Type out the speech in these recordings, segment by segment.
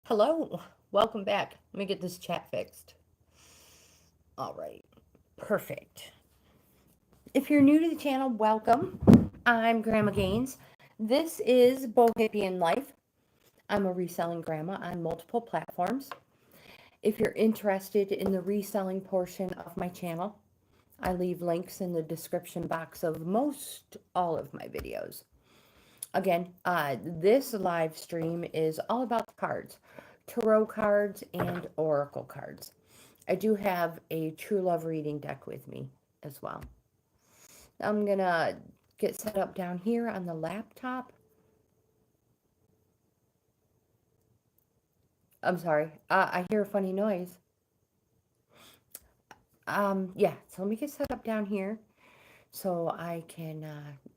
Hello, welcome back. Let me get this chat fixed. All right, perfect. If you're new to the channel, welcome. I'm Grandma Gaines. This is Bohippian Life. I'm a reselling grandma on multiple platforms. If you're interested in the reselling portion of my channel, I leave links in the description box of most all of my videos. Again, this live stream is all about cards, tarot cards and oracle cards. I do have a true love reading deck with me as well. I'm gonna get set up down here on the laptop. I'm sorry, I hear a funny noise. Yeah, so let me get set up down here so I can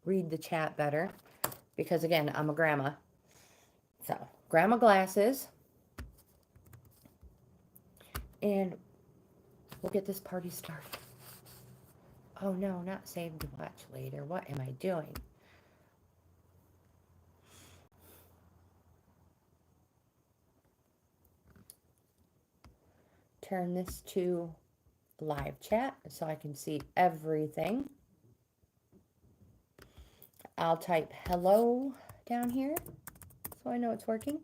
read the chat better, because again, I'm a grandma. So, grandma glasses, and we'll get this party started. Oh no, not save to watch later. What am I doing? Turn this to live chat so I can see everything. I'll type hello down here so I know it's working.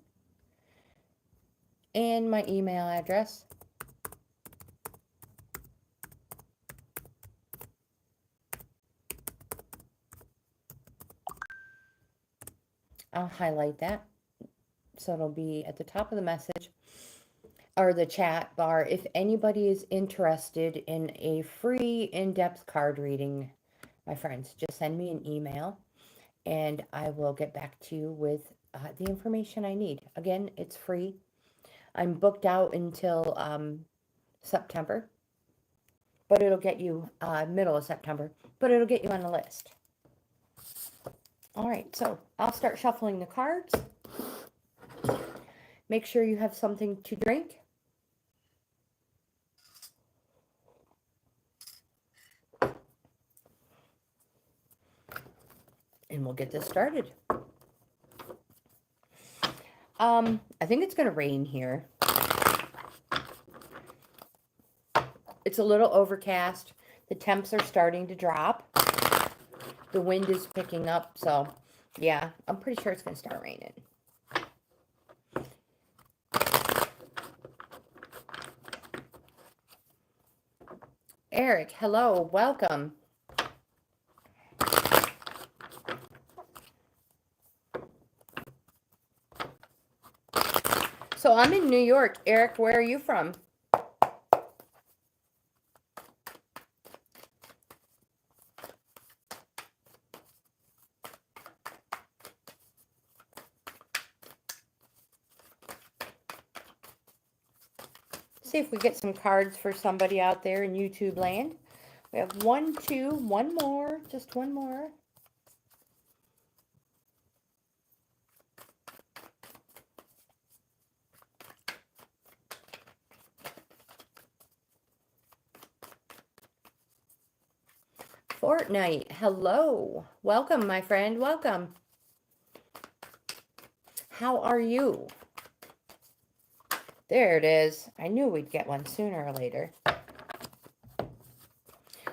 And my email address. I'll highlight that so it'll be at the top of the message or the chat bar. If anybody is interested in a free in-depth card reading, my friends, just send me an email and I will get back to you with the information I need. Again, it's free. I'm booked out until September, but it'll get you middle of September, but it'll get you on the list. All right, so I'll start shuffling the cards. Make sure you have something to drink. And we'll get this started. I think it's going to rain here. It's a little overcast. The temps are starting to drop. The wind is picking up, so yeah, I'm pretty sure it's going to start raining. Eric, hello, welcome. So I'm in New York. Eric, where are you from? See if we get some cards for somebody out there in YouTube land. We have one, two, one more, just one more. Fortnite, hello. Welcome, my friend, welcome. How are you? There it is. I knew we'd get one sooner or later.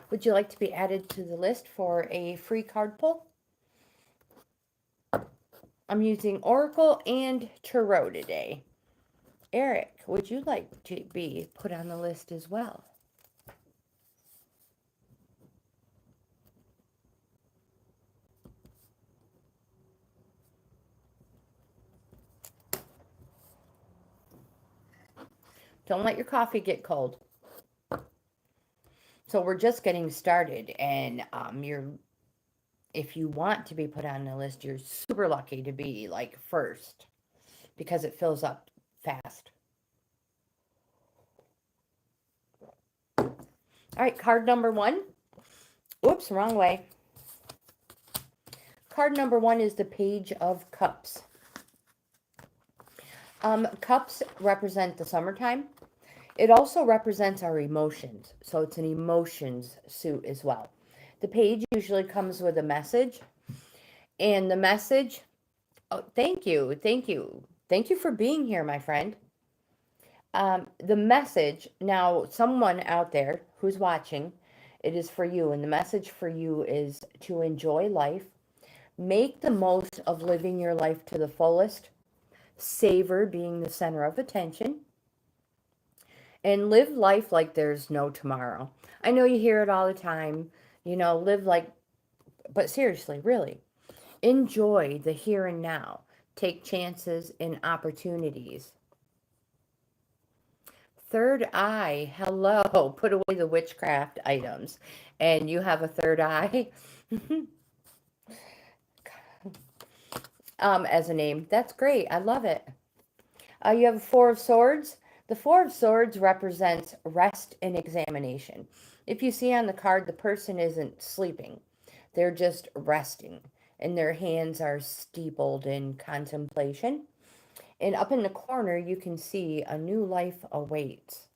Would you like to be added to the list for a free card pull? I'm using Oracle and Tarot today. Eric, would you like to be put on the list as well? Don't let your coffee get cold. So we're just getting started, and if you want to be put on the list, you're super lucky to be like first because it fills up fast. All right, card number one. Oops, wrong way. Card number one is the Page of Cups. Cups represent the summertime. It also represents our emotions, so it's an emotions suit as well. The page usually comes with a message, and the message, oh, thank you. Thank you for being here, my friend. The message, now, someone out there who's watching, it is for you. And the message for you is to enjoy life, make the most of living your life to the fullest, savor being the center of attention, and live life like there's no tomorrow. I know you hear it all the time, live like, but seriously, really, enjoy the here and now. Take chances and opportunities. Third eye, hello. Put away the witchcraft items. And you have a third eye as a name. That's great. I love it. You have a Four of Swords. The Four of Swords represents rest and examination. If you see on the card, the person isn't sleeping. They're just resting. And their hands are steepled in contemplation. And up in the corner, you can see a new life awaits.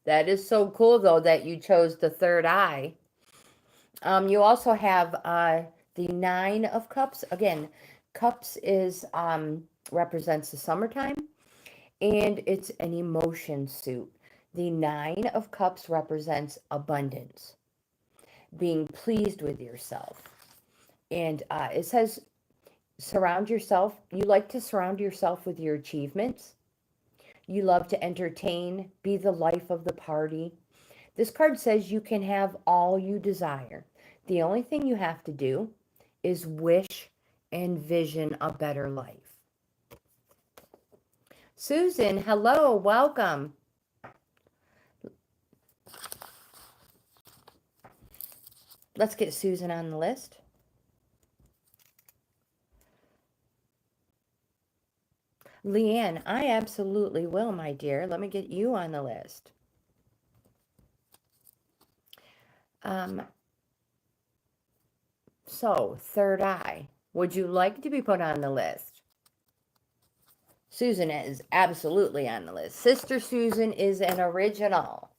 That is so cool, though, that you chose the third eye. You also have the Nine of Cups. Again, Cups is represents the summertime, and it's an emotion suit. The Nine of Cups represents abundance, being pleased with yourself. And it says, surround yourself. You like to surround yourself with your achievements. You love to entertain, be the life of the party. This card says you can have all you desire. The only thing you have to do is wish and vision a better life. Susan, hello, welcome. Let's get Susan on the list. Leanne, I absolutely will, my dear. Let me get you on the list. So, third eye. Would you like to be put on the list? Susan is absolutely on the list. Sister Susan is an original.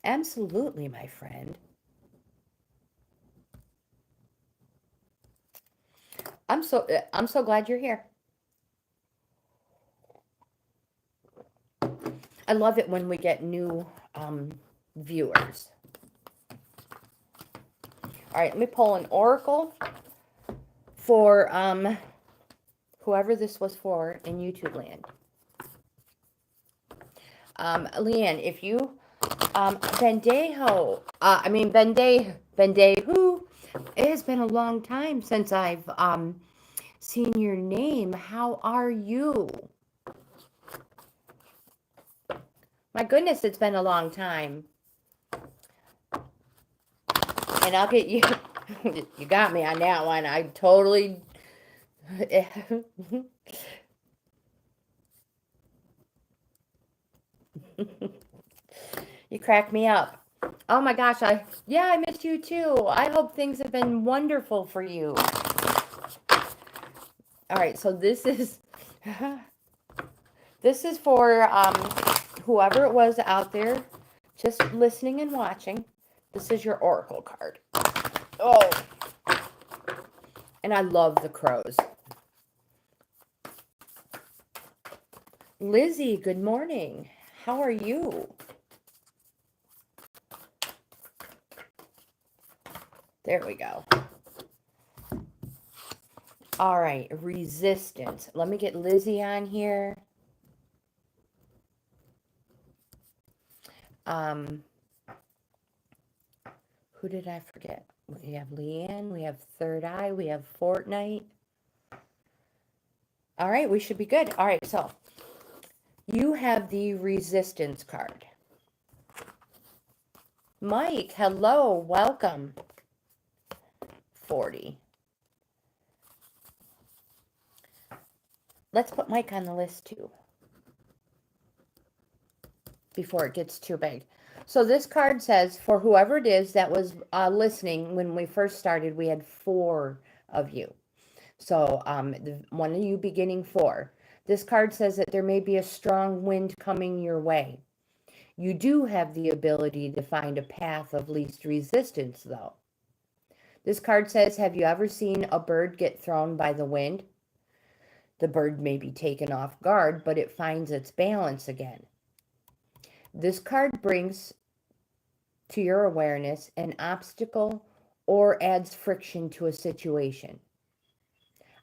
Absolutely, my friend. I'm so glad you're here. I love it when we get new viewers. All right, let me pull an oracle for whoever this was for in YouTube land. Leanne, if you Bendejo, Bendehu, it has been a long time since I've seen your name. How are you? My goodness, it's been a long time. And I'll get you. You got me on that one. I totally. You crack me up. Oh my gosh, I missed you too. I hope things have been wonderful for you. All right, so this is for whoever it was out there just listening and watching. This is your oracle card. Oh, and I love the crows. Lizzie, good morning. How are you? There we go. All right, resistance. Let me get Lizzie on here. Who did I forget? We have Leanne, we have Third Eye, we have Fortnite. All right, we should be good. All right, so you have the resistance card. Mike, hello, welcome. 40. Let's put Mike on the list too, before it gets too big. So this card says, for whoever it is that was listening when we first started, we had 4 of you. So one of you beginning 4. This card says that there may be a strong wind coming your way. You do have the ability to find a path of least resistance, though. This card says, have you ever seen a bird get thrown by the wind? The bird may be taken off guard, but it finds its balance again. This card brings to your awareness an obstacle or adds friction to a situation.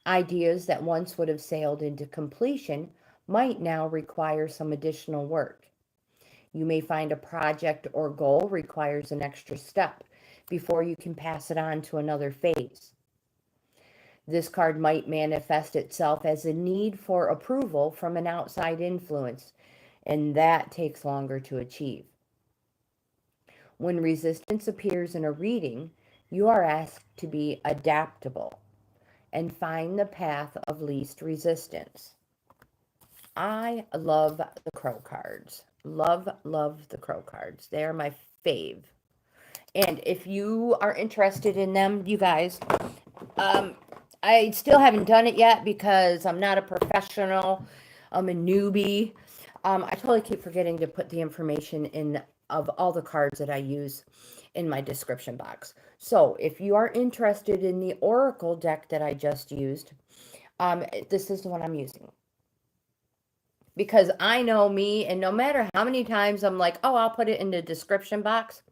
Ideas that once would have sailed into completion might now require some additional work. You may find a project or goal requires an extra step before you can pass it on to another phase. This card might manifest itself as a need for approval from an outside influence, and that takes longer to achieve. When resistance appears in a reading, you are asked to be adaptable and find the path of least resistance. I love the crow cards. Love, love the crow cards. They are my fave. And if you are interested in them, you guys, I still haven't done it yet because I'm not a professional. I'm a newbie. I totally keep forgetting to put the information in of all the cards that I use in my description box. So if you are interested in the Oracle deck that I just used, this is the one I'm using. Because I know me, and no matter how many times I'm like, oh, I'll put it in the description box,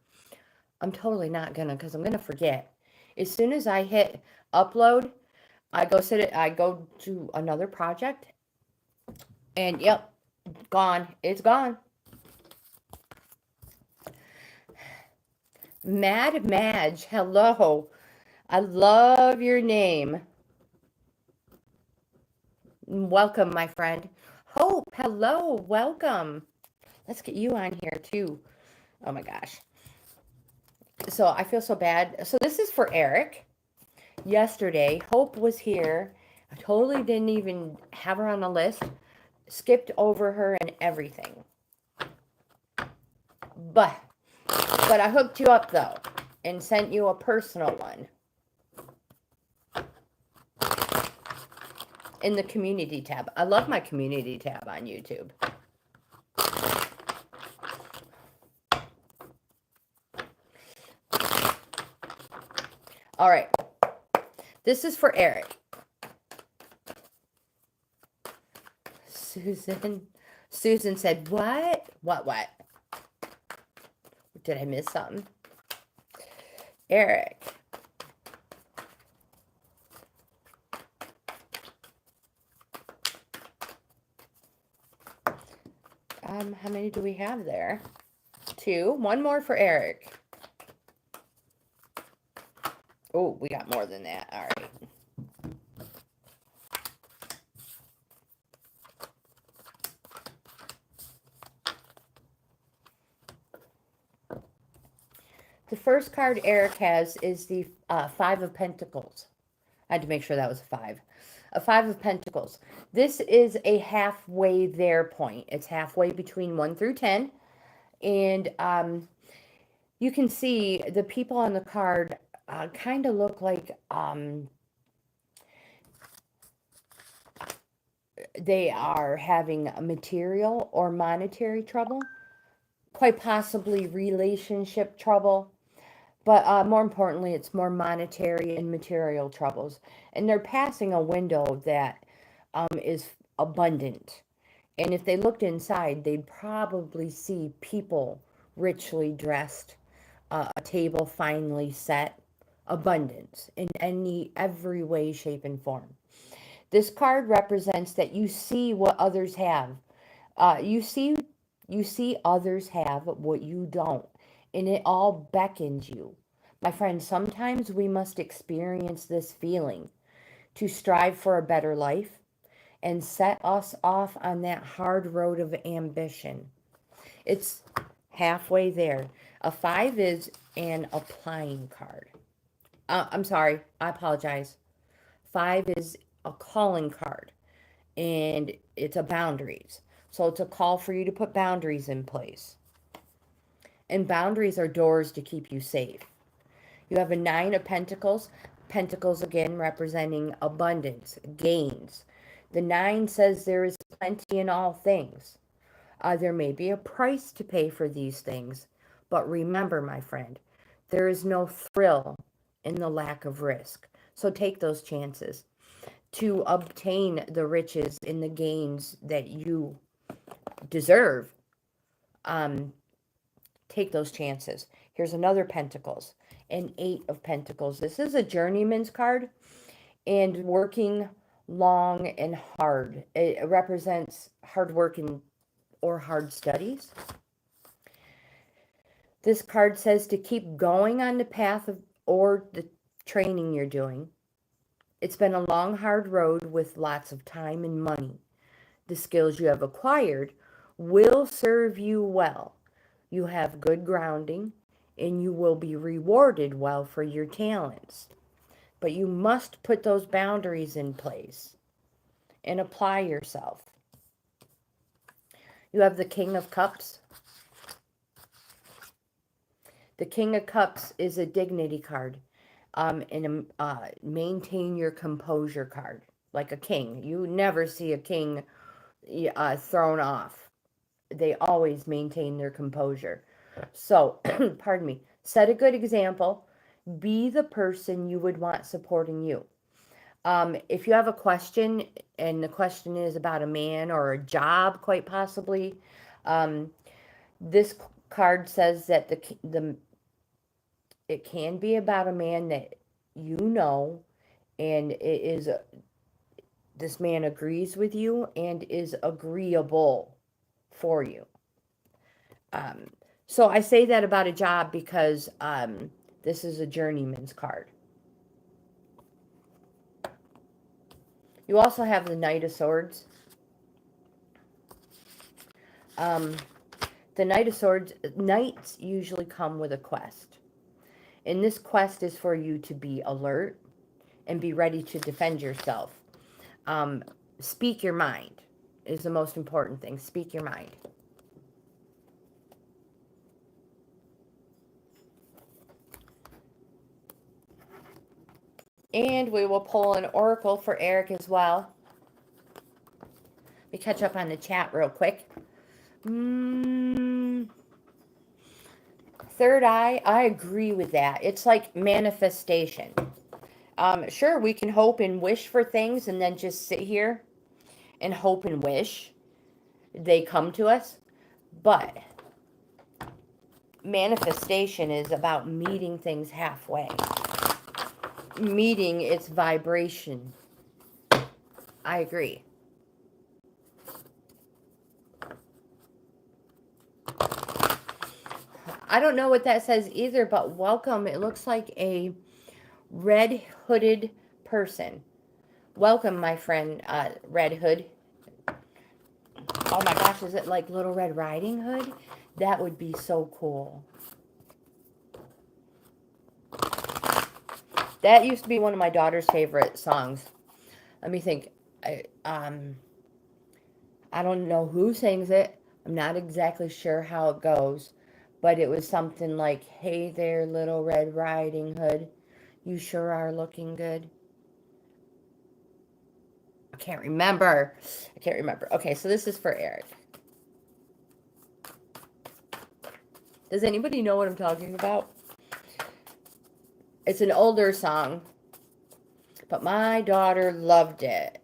I'm totally not gonna, because I'm gonna forget. As soon as I hit upload, I go to another project, and yep, gone. It's gone. Mad Madge, hello. I love your name. Welcome, my friend. Hope, hello, welcome. Let's get you on here too. Oh my gosh. So I feel so bad. So this is for Eric. Yesterday, Hope was here. I totally didn't even have her on the list. Skipped over her and everything. But I hooked you up though and sent you a personal one in the community tab. I love my community tab on YouTube. All right. This is for Eric. Susan said, what? What? Did I miss something? Eric. How many do we have there? 2. One more for Eric. Oh, we got more than that. All right. The first card Eric has is the 5 of Pentacles. I had to make sure that was a 5. A 5 of Pentacles. This is a halfway there point. It's halfway between 1 through 10. And you can see the people on the card kind of look like they are having material or monetary trouble. Quite possibly relationship trouble. But more importantly, it's more monetary and material troubles. And they're passing a window that is abundant. And if they looked inside, they'd probably see people richly dressed, a table finely set, abundance in every way, shape, and form. This card represents that you see what others have. You see others have what you don't. And it all beckons you. My friend, sometimes we must experience this feeling to strive for a better life and set us off on that hard road of ambition. It's halfway there. A 5 is an applying card. I'm sorry, I apologize. 5 is a calling card, and it's a boundaries. So it's a call for you to put boundaries in place. And boundaries are doors to keep you safe. You have a 9 of Pentacles. Pentacles again representing abundance, gains. The 9 says there is plenty in all things. There may be a price to pay for these things, but remember, my friend, there is no thrill in the lack of risk. So take those chances to obtain the riches and the gains that you deserve. Um, take those chances. Here's another Pentacles, an Eight of Pentacles. This is a journeyman's card, and working long and hard. It represents hard work or hard studies. This card says to keep going on the path of or the training you're doing. It's been a long, hard road with lots of time and money. The skills you have acquired will serve you well. You have good grounding, and you will be rewarded well for your talents. But you must put those boundaries in place and apply yourself. You have the King of Cups. The King of Cups is a dignity card, and a maintain your composure card, like a king. You never see a king thrown off. They always maintain their composure. So, pardon me, set a good example. Be the person you would want supporting you. If you have a question, and the question is about a man or a job, quite possibly, this card says that it can be about a man that you know, and this man agrees with you and is agreeable for you. So I say that about a job because this is a journeyman's card. You also have the Knight of Swords. The Knight of Swords, knights usually come with a quest. And this quest is for you to be alert and be ready to defend yourself. Speak your mind is the most important thing. Speak your mind. And we will pull an oracle for Eric as well. Let me catch up on the chat real quick. Third eye, I agree with that. It's like manifestation. Sure, we can hope and wish for things and then just sit here and hope and wish they come to us. But manifestation is about meeting things halfway. Meeting its vibration. I agree. I don't know what that says either, but welcome. It looks like a red hooded person. Welcome, my friend, Red Hood. Oh my gosh, is it like Little Red Riding Hood? That would be so cool. That used to be one of my daughter's favorite songs. Let me think. I don't know who sings it. I'm not exactly sure how it goes. But it was something like, hey there, Little Red Riding Hood. You sure are looking good. I can't remember. Okay, so this is for Eric. Does anybody know what I'm talking about? It's an older song, but my daughter loved it.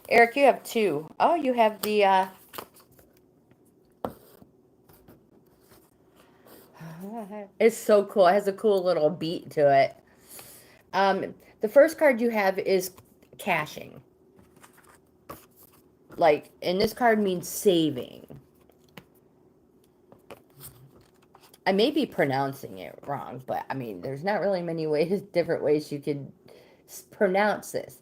Eric, you have two. Oh, you have the... It's so cool. It has a cool little beat to it. The first card you have is cashing. Like, and this card means saving. I may be pronouncing it wrong, but I mean, there's not really many different ways you could pronounce this.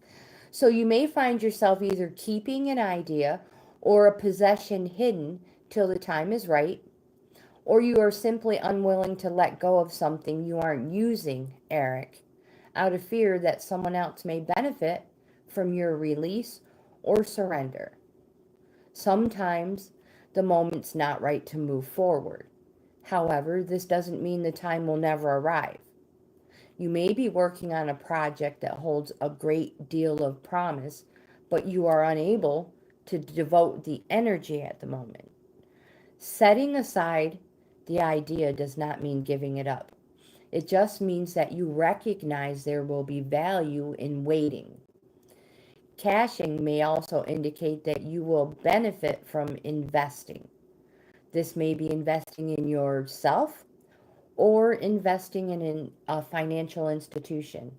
So you may find yourself either keeping an idea or a possession hidden till the time is right, or you are simply unwilling to let go of something you aren't using, Eric, out of fear that someone else may benefit from your release or surrender. Sometimes the moment's not right to move forward. However, this doesn't mean the time will never arrive. You may be working on a project that holds a great deal of promise, but you are unable to devote the energy at the moment. Setting aside the idea does not mean giving it up. It just means that you recognize there will be value in waiting. Caching may also indicate that you will benefit from investing. This may be investing in yourself or investing in a financial institution.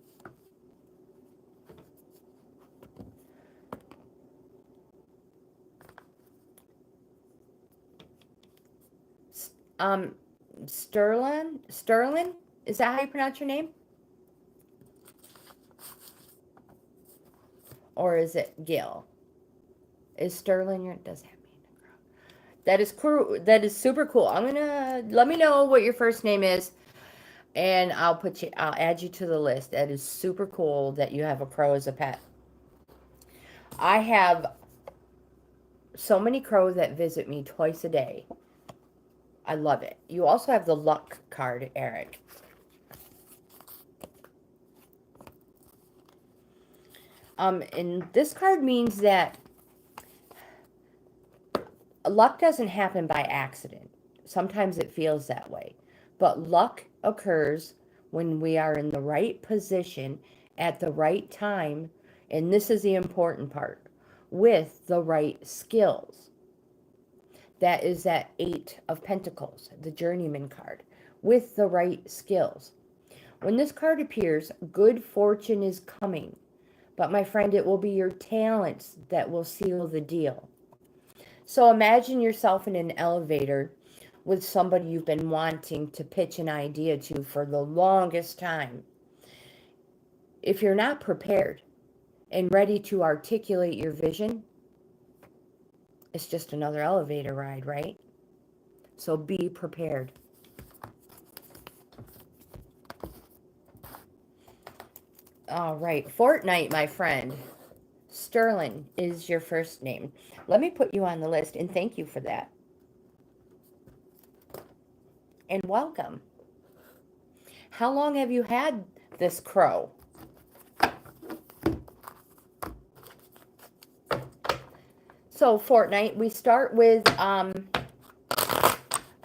Um, Sterling, is that how you pronounce your name? Or is it Gil? Is Sterling your, does that mean a girl? That is cool. That is super cool. Let me know what your first name is, and I'll add you to the list. That is super cool that you have a crow as a pet. I have so many crows that visit me twice a day. I love it. You also have the luck card, Eric. And this card means that luck doesn't happen by accident. Sometimes it feels that way. But luck occurs when we are in the right position at the right time, and this is the important part, with the right skills. That is that Eight of Pentacles, the Journeyman card, with the right skills. When this card appears, good fortune is coming. But my friend, it will be your talents that will seal the deal. So imagine yourself in an elevator with somebody you've been wanting to pitch an idea to for the longest time. If you're not prepared and ready to articulate your vision, it's just another elevator ride, right? So be prepared. All right, Fortnite, my friend. Sterling is your first name. Let me put you on the list, and thank you for that. And welcome. How long have you had this crow? So, Fortnite, we start with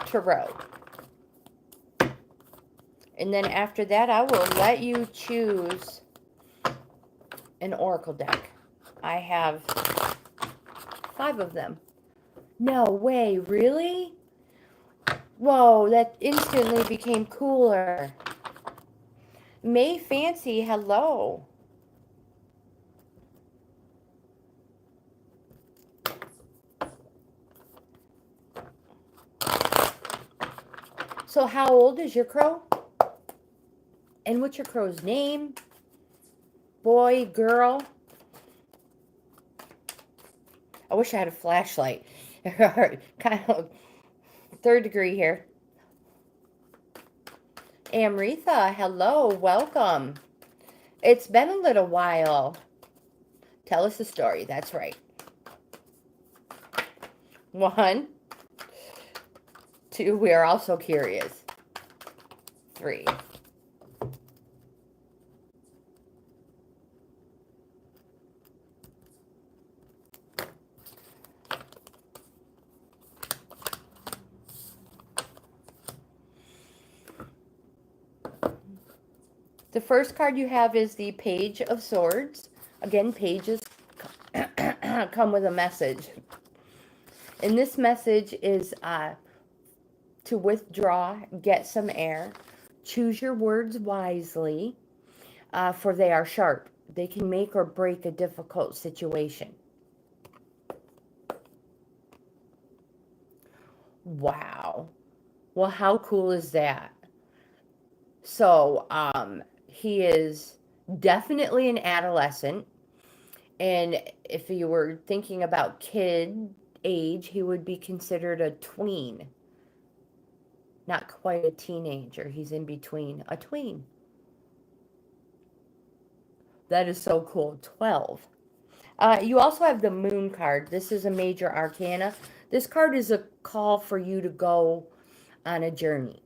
Tarot. And then after that, I will let you choose an oracle deck. I have 5 of them. No way, really? Whoa, that instantly became cooler. May Fancy, hello. So how old is your crow? And what's your crow's name? Boy, girl? I wish I had a flashlight. Kind of 3rd degree here. Amritha, hello, welcome. It's been a little while. Tell us a story, that's right. 1, 2, we are also curious. 3. The first card you have is the Page of Swords. Again, pages come with a message. And this message is to withdraw, get some air, choose your words wisely, for they are sharp. They can make or break a difficult situation. Wow. Well, how cool is that? So, he is definitely an adolescent. And if you were thinking about kid age, he would be considered a tween. Not quite a teenager. He's in between. A tween. That is so cool. 12. You also have the Moon card. This is a major arcana. This card is a call for you to go on a journey.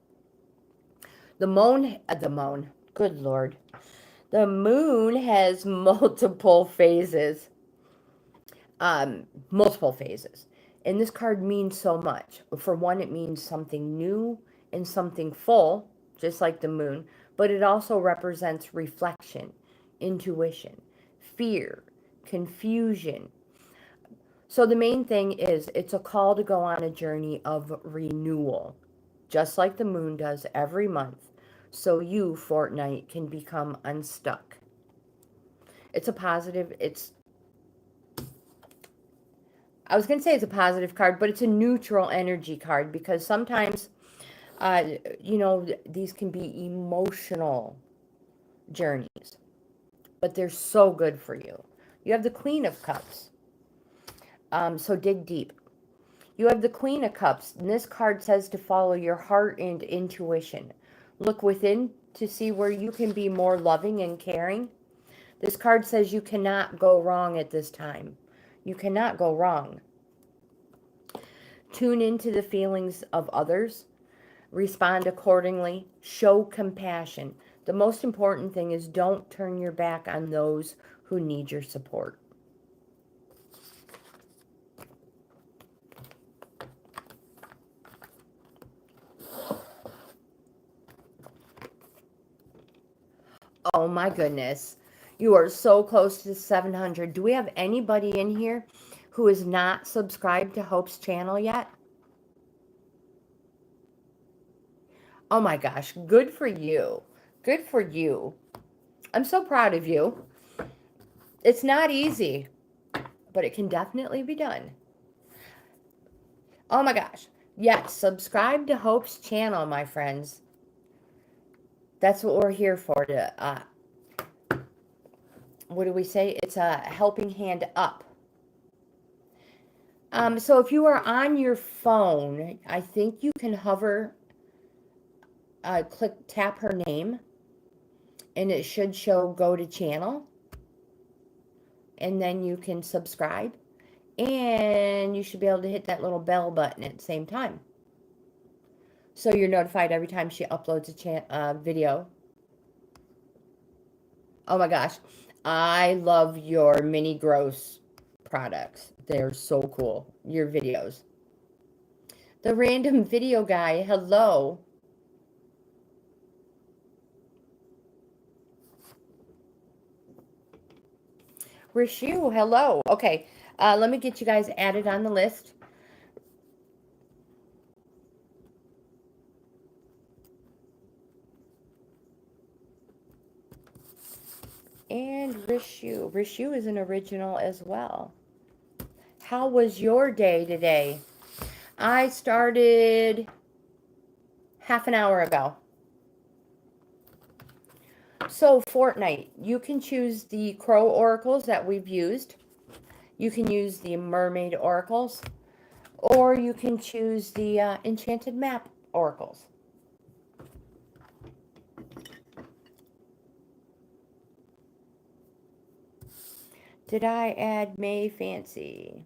Good Lord. The moon has multiple phases. multiple phases. And this card means so much. For one, it means something new and something full, just like the moon, but it also represents reflection, intuition, fear, confusion. So the main thing is it's a call to go on a journey of renewal, just like the moon does every month, so you, Fortnite, can become unstuck. It's a positive, I was going to say it's a positive card, but it's a neutral energy card because sometimes, these can be emotional journeys, but they're so good for you. You have the Queen of Cups, so dig deep. You have the Queen of Cups, and this card says to follow your heart and intuition. Look within to see where you can be more loving and caring. This card says you cannot go wrong at this time. You cannot go wrong. Tune into the feelings of others. Respond accordingly. Show compassion. The most important thing is don't turn your back on those who need your support. Oh my goodness. You are so close to 700. Do we have anybody in here who is not subscribed to Hope's channel yet? Oh my gosh. Good for you. Good for you. I'm so proud of you. It's not easy, but it can definitely be done. Oh my gosh. Yes, subscribe to Hope's channel, my friends. That's what we're here for. What do we say? It's a helping hand up. So if you are on your phone, I think you can hover, tap her name, and it should show go to channel. And then you can subscribe. And you should be able to hit that little bell button at the same time. So you're notified every time she uploads a video. Oh my gosh. I love your mini gross products. They're so cool. Your videos. The random video guy. Hello. Rishu. Hello. Okay. Let me get you guys added on the list. And Rishu. Rishu is an original as well. How was your day today? I started half an hour ago. So Fortnite, you can choose the Crow oracles that we've used. You can use the Mermaid oracles. Or you can choose the Enchanted Map oracles. Did I add May Fancy?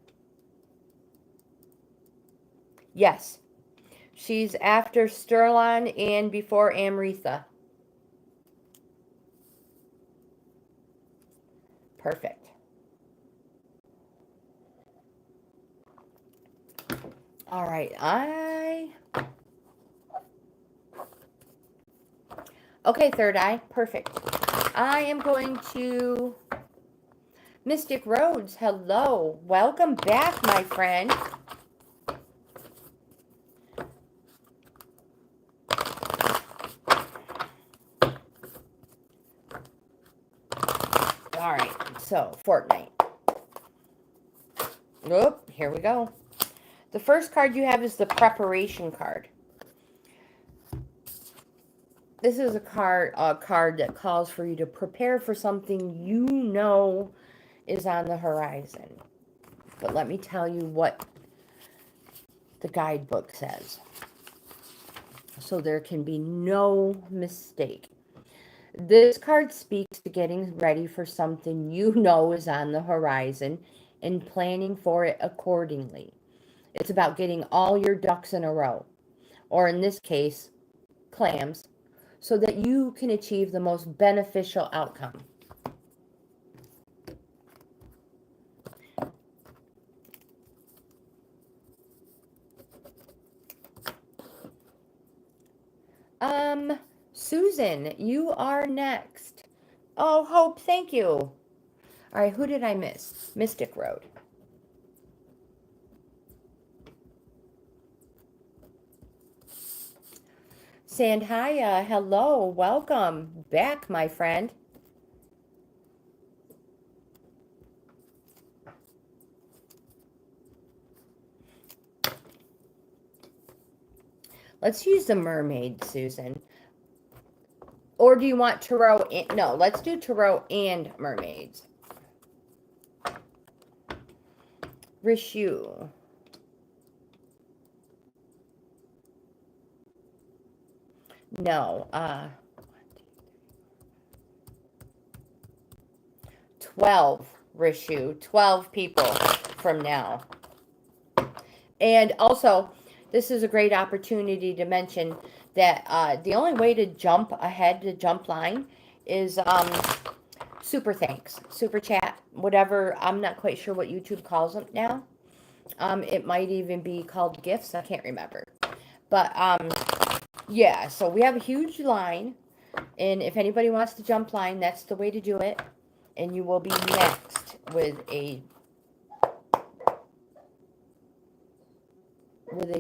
Yes. She's after Sterlin and before Amritha. Perfect. All right. Okay, Third Eye. Perfect. I am going to... Mystic Roads, hello. Welcome back, my friend. All right, so Fortnite. Oh, here we go. The first card you have is the preparation card. This is a card that calls for you to prepare for something you know is on the horizon. But let me tell you what the guidebook says, so there can be no mistake. This card speaks to getting ready for something you know is on the horizon and planning for it accordingly. It's about getting all your ducks in a row, or in this case, clams, so that you can achieve the most beneficial outcome. Susan, you are next. Oh, Hope, thank you. All right, who did I miss? Mystic Road. Sandhya, hello, welcome back, my friend. Let's use the mermaid, Susan. Or do you want tarot? No, let's do tarot and mermaids. Rishu. No, 12, Rishu. 12 people from now. And also, this is a great opportunity to mention that the only way to jump ahead, to jump line, is super thanks, super chat, whatever. I'm not quite sure what YouTube calls them now. It might even be called gifts. I can't remember. But yeah, so we have a huge line. And if anybody wants to jump line, that's the way to do it. And you will be next with a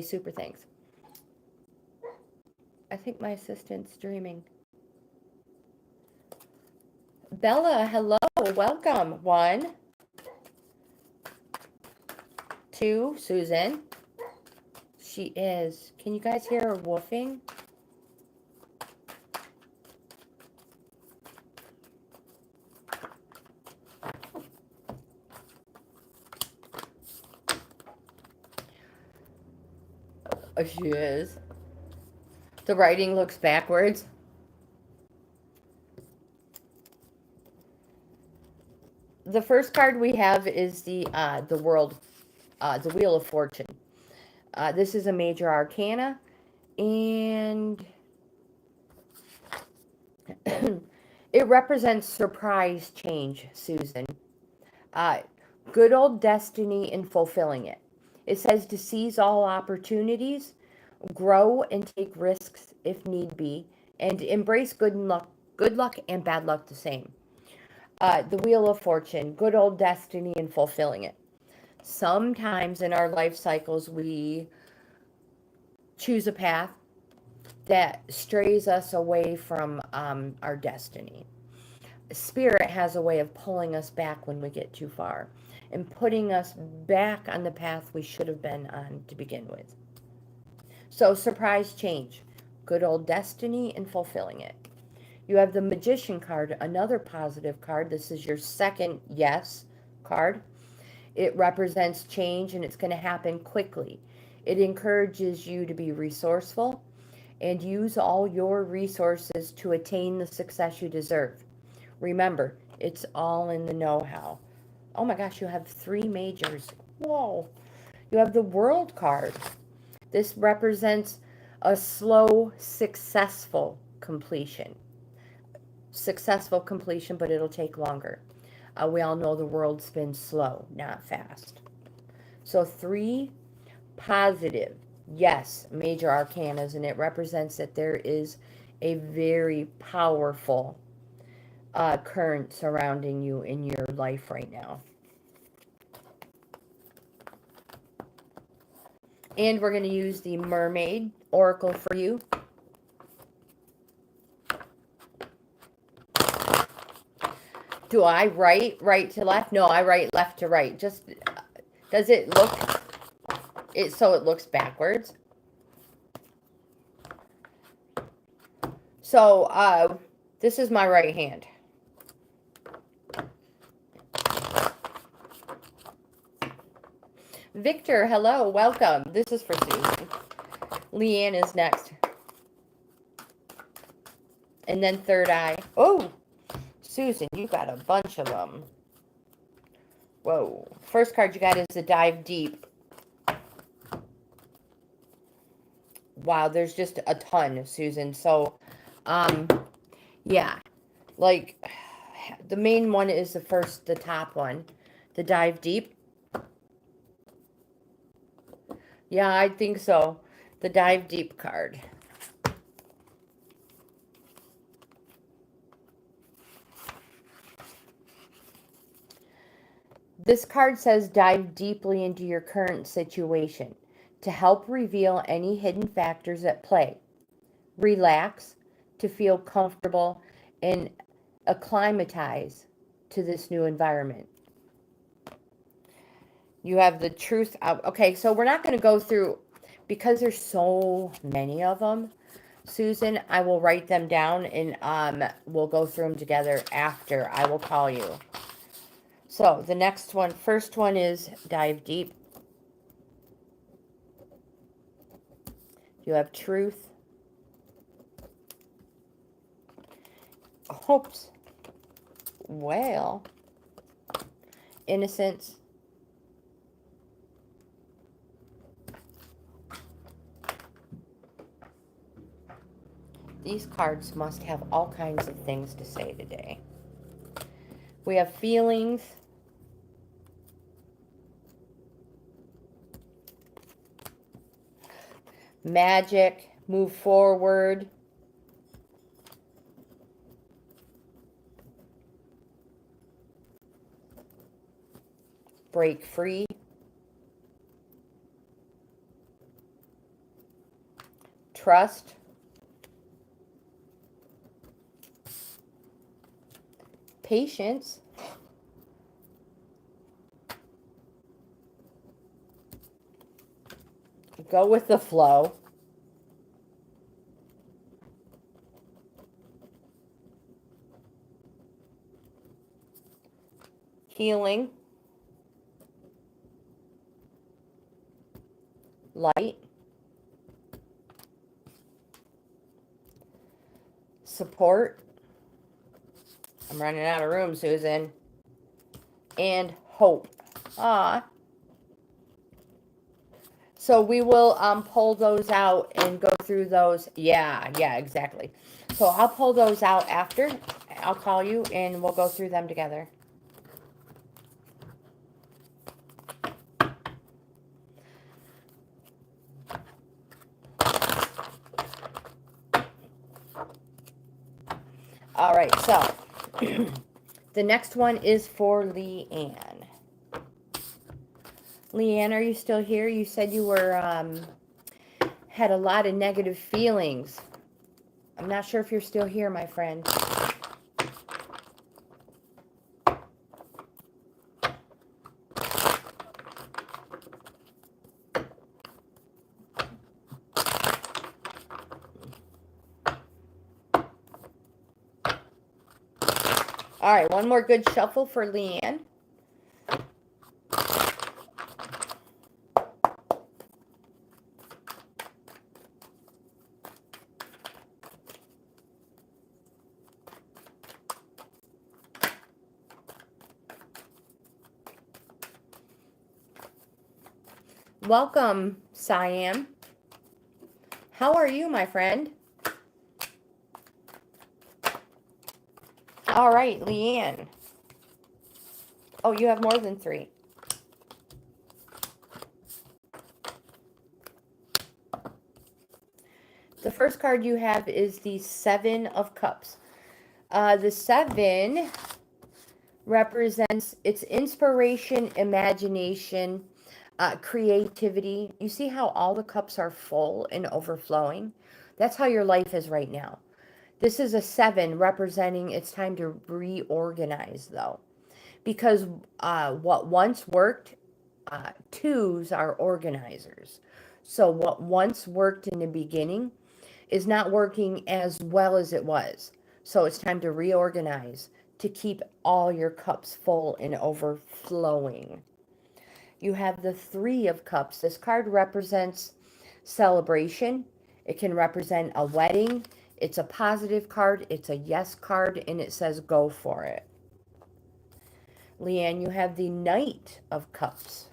super thanks. I think my assistant's dreaming. Bella, hello, welcome. 1, 2, Susan. She is. Can you guys hear her woofing? Oh, she is. The writing looks backwards. The first card we have is the Wheel of Fortune. This is a major arcana, and it represents surprise change, Susan. Good old destiny and fulfilling it. It says to seize all opportunities, grow and take risks if need be, and embrace good luck and bad luck the same. The Wheel of Fortune, good old destiny and fulfilling it. Sometimes in our life cycles, we choose a path that strays us away from our destiny. Spirit has a way of pulling us back when we get too far and putting us back on the path we should have been on to begin with. So surprise change, good old destiny and fulfilling it. You have the Magician card, another positive card. This is your second yes card. It represents change, and it's going to happen quickly. It encourages you to be resourceful and use all your resources to attain the success you deserve. Remember, it's all in the know-how. Oh my gosh, you have 3 majors. Whoa. You have the World card. This represents a slow, successful completion. Successful completion, but it'll take longer. We all know the world spins slow, not fast. So 3 positive, yes, major arcanas, and it represents that there is a very powerful current surrounding you in your life right now. And we're going to use the Mermaid Oracle for you. Do I write right to left? No, I write left to right. Just, does it look, so it looks backwards? So, this is my right hand. Victor, hello, welcome. This is for Susan. Leanne is next. And then third eye. Oh, Susan, you got a bunch of them. Whoa. First card you got is the Dive Deep. Wow, there's just a ton, Susan. So, yeah. Like, the main one is the top one. The Dive Deep. Yeah, I think so. The Dive Deep card. This card says dive deeply into your current situation to help reveal any hidden factors at play. Relax to feel comfortable and acclimatize to this new environment. You have the truth out. Okay, so we're not going to go through, because there's so many of them, Susan, I will write them down and we'll go through them together after I will call you. So the next one, first one is dive deep. You have truth. Hopes. Well, innocence. These cards must have all kinds of things to say today. We have feelings. Magic. Move forward. Break free. Trust. Patience. Go with the flow. Healing. Light. Support. I'm running out of room, Susan. And hope. Ah. So we will pull those out and go through those. Yeah, exactly. So I'll pull those out after. I'll call you and we'll go through them together. All right, so the next one is for Leanne. Leanne, are you still here? You said you were had a lot of negative feelings. I'm not sure if you're still here, my friend. All right, one more good shuffle for Leanne. Welcome, Siam. How are you, my friend? All right, Leanne. Oh, you have more than 3. The first card you have is the 7 of Cups. The 7 represents its inspiration, imagination, creativity. You see how all the cups are full and overflowing? That's how your life is right now. This is a 7 representing it's time to reorganize, though. Because what once worked, 2s are organizers. So what once worked in the beginning is not working as well as it was. So it's time to reorganize to keep all your cups full and overflowing. You have the 3 of Cups. This card represents celebration. It can represent a wedding. It's a positive card. It's a yes card, and it says go for it. Leanne, you have the Knight of Cups.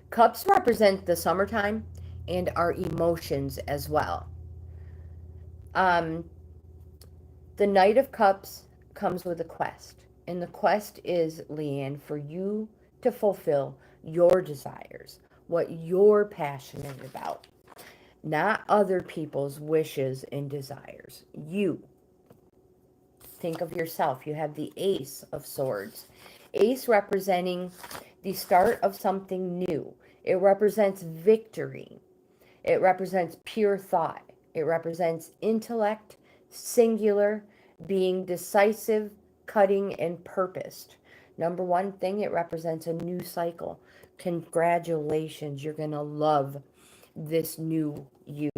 Cups represent the summertime and our emotions as well. The Knight of Cups comes with a quest. And the quest is, Leanne, for you to fulfill your desires, what you're passionate about, not other people's wishes and desires. You. Think of yourself. You have the Ace of Swords. Ace representing the start of something new. It represents victory. It represents pure thought. It represents intellect, singular, being decisive, cutting, and purposed. Number one thing, it represents a new cycle. Congratulations, you're going to love this new you.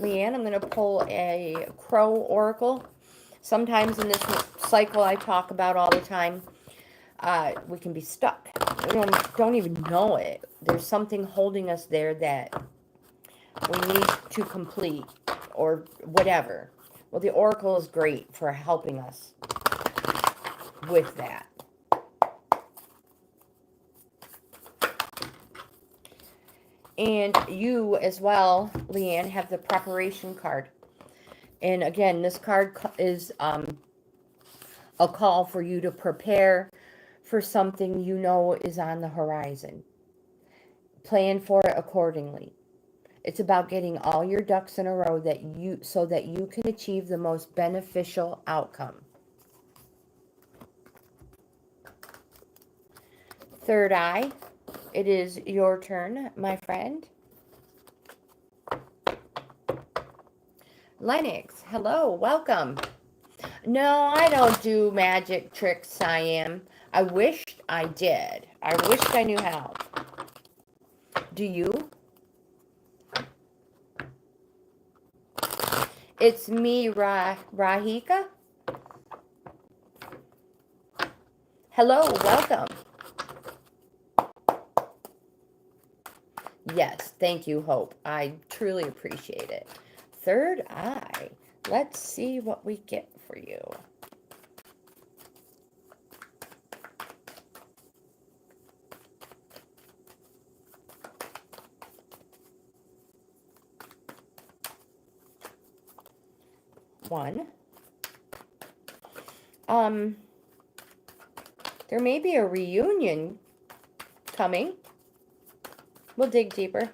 Leanne, I'm going to pull a Crow Oracle. Sometimes in this cycle I talk about all the time, we can be stuck. We don't even know it. There's something holding us there that we need to complete or whatever. Well, the Oracle is great for helping us with that. And you as well, Leanne, have the preparation card. And again, this card is a call for you to prepare for something you know is on the horizon. Plan for it accordingly. It's about getting all your ducks in a row so that you can achieve the most beneficial outcome. Third eye, it is your turn, my friend. Lennox, hello, welcome. No, I don't do magic tricks, I am. I wished I did. I wished I knew how. Do you? It's me, Rahika. Hello, welcome. Yes, thank you, Hope. I truly appreciate it. Third eye. Let's see what we get for you. One. There may be a reunion coming. We'll dig deeper.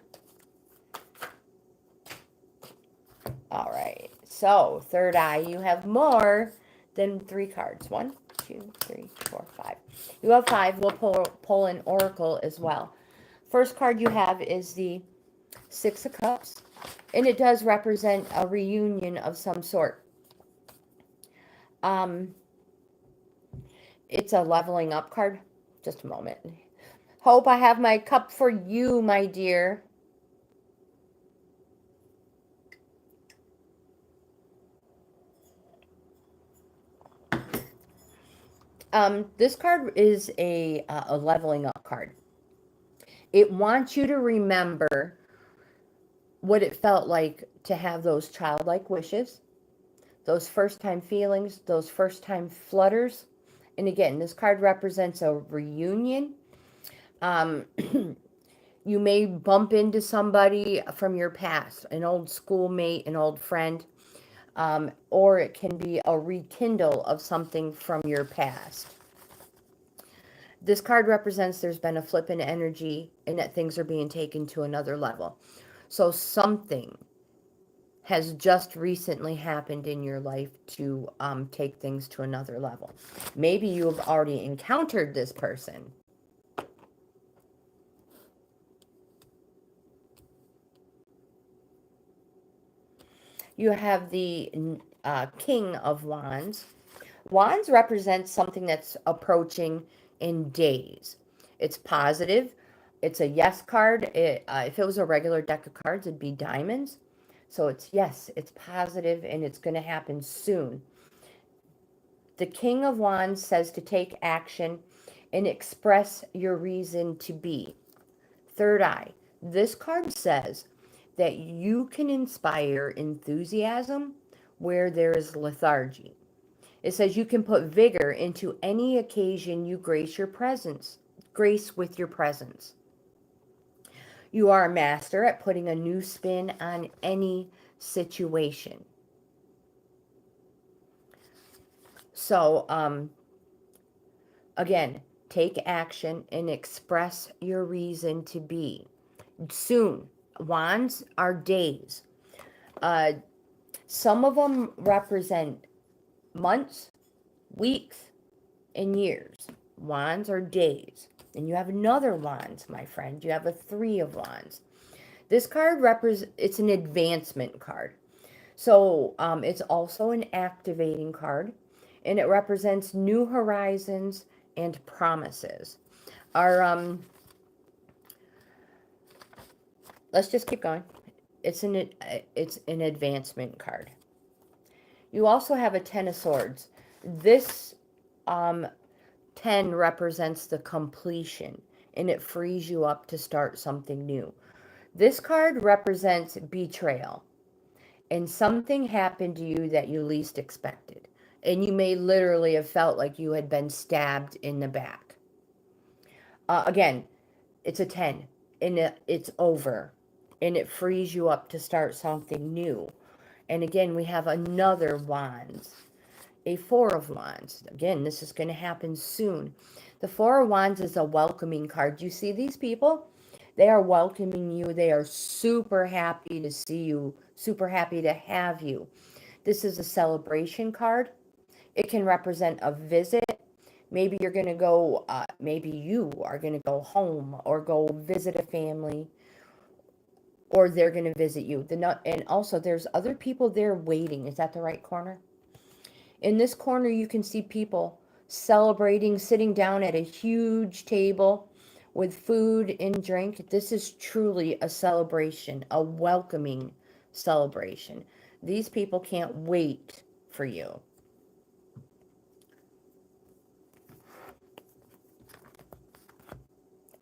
All right. So, third eye, you have more than 3 cards. 1, 2, 3, 4, 5. You have 5. We'll pull an oracle as well. First card you have is the 6 of Cups, and it does represent a reunion of some sort. It's a leveling up card. Just a moment. Hope, I have my cup for you, my dear. This card is a leveling up card. It wants you to remember what it felt like to have those childlike wishes, those first time feelings, those first time flutters. And again, this card represents a reunion. You may bump into somebody from your past, an old schoolmate, an old friend, or it can be a rekindle of something from your past. This card represents there's been a flip in energy and that things are being taken to another level. So something has just recently happened in your life to take things to another level. Maybe you have already encountered this person. You have the King of Wands. Wands represents something that's approaching in days. It's positive. It's a yes card. If it was a regular deck of cards, it'd be diamonds. So it's yes, it's positive, and it's going to happen soon. The King of Wands says to take action and express your reason to be. Third eye. This card says that you can inspire enthusiasm where there is lethargy. It says you can put vigor into any occasion you grace with your presence. You are a master at putting a new spin on any situation. So, again, take action and express your reason to be. Soon. Wands are days. Some of them represent months, weeks, and years. Wands are days. And you have another wands, my friend. You have a 3 of wands. This card it's an advancement card. So it's also an activating card, and it represents new horizons and promises. Our let's just keep going. It's an advancement card. You also have a 10 of swords. This 10 represents the completion, and it frees you up to start something new. This card represents betrayal, and something happened to you that you least expected. And you may literally have felt like you had been stabbed in the back. Again, it's a 10, and it's over, and it frees you up to start something new. And again, we have another wands, a 4 of wands. Again, this is going to happen soon. The 4 of wands is a welcoming card. You see these people? They are welcoming you. They are super happy to see you, super happy to have you. This is a celebration card. It can represent a visit. Maybe you're going to go, maybe you are going to go home or go visit a family, or they're going to visit you. And also there's other people there waiting. Is that the right corner? In this corner, you can see people celebrating, sitting down at a huge table with food and drink. This is truly a celebration, a welcoming celebration. These people can't wait for you.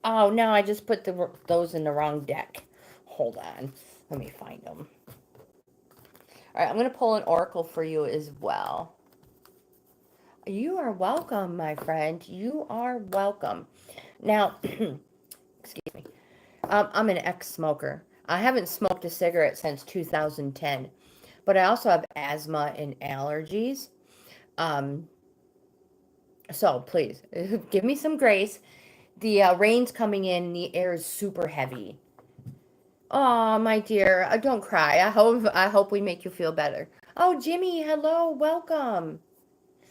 Oh, no, I just put those in the wrong deck. Hold on. Let me find them. All right, I'm going to pull an oracle for you as well. You are welcome, my friend. You are welcome. Now, excuse me. I'm an ex-smoker. I haven't smoked a cigarette since 2010, but I also have asthma and allergies. So please, give me some grace. The rain's coming in and the air is super heavy. Oh, my dear, don't cry. I hope we make you feel better. Oh, Jimmy, hello, welcome.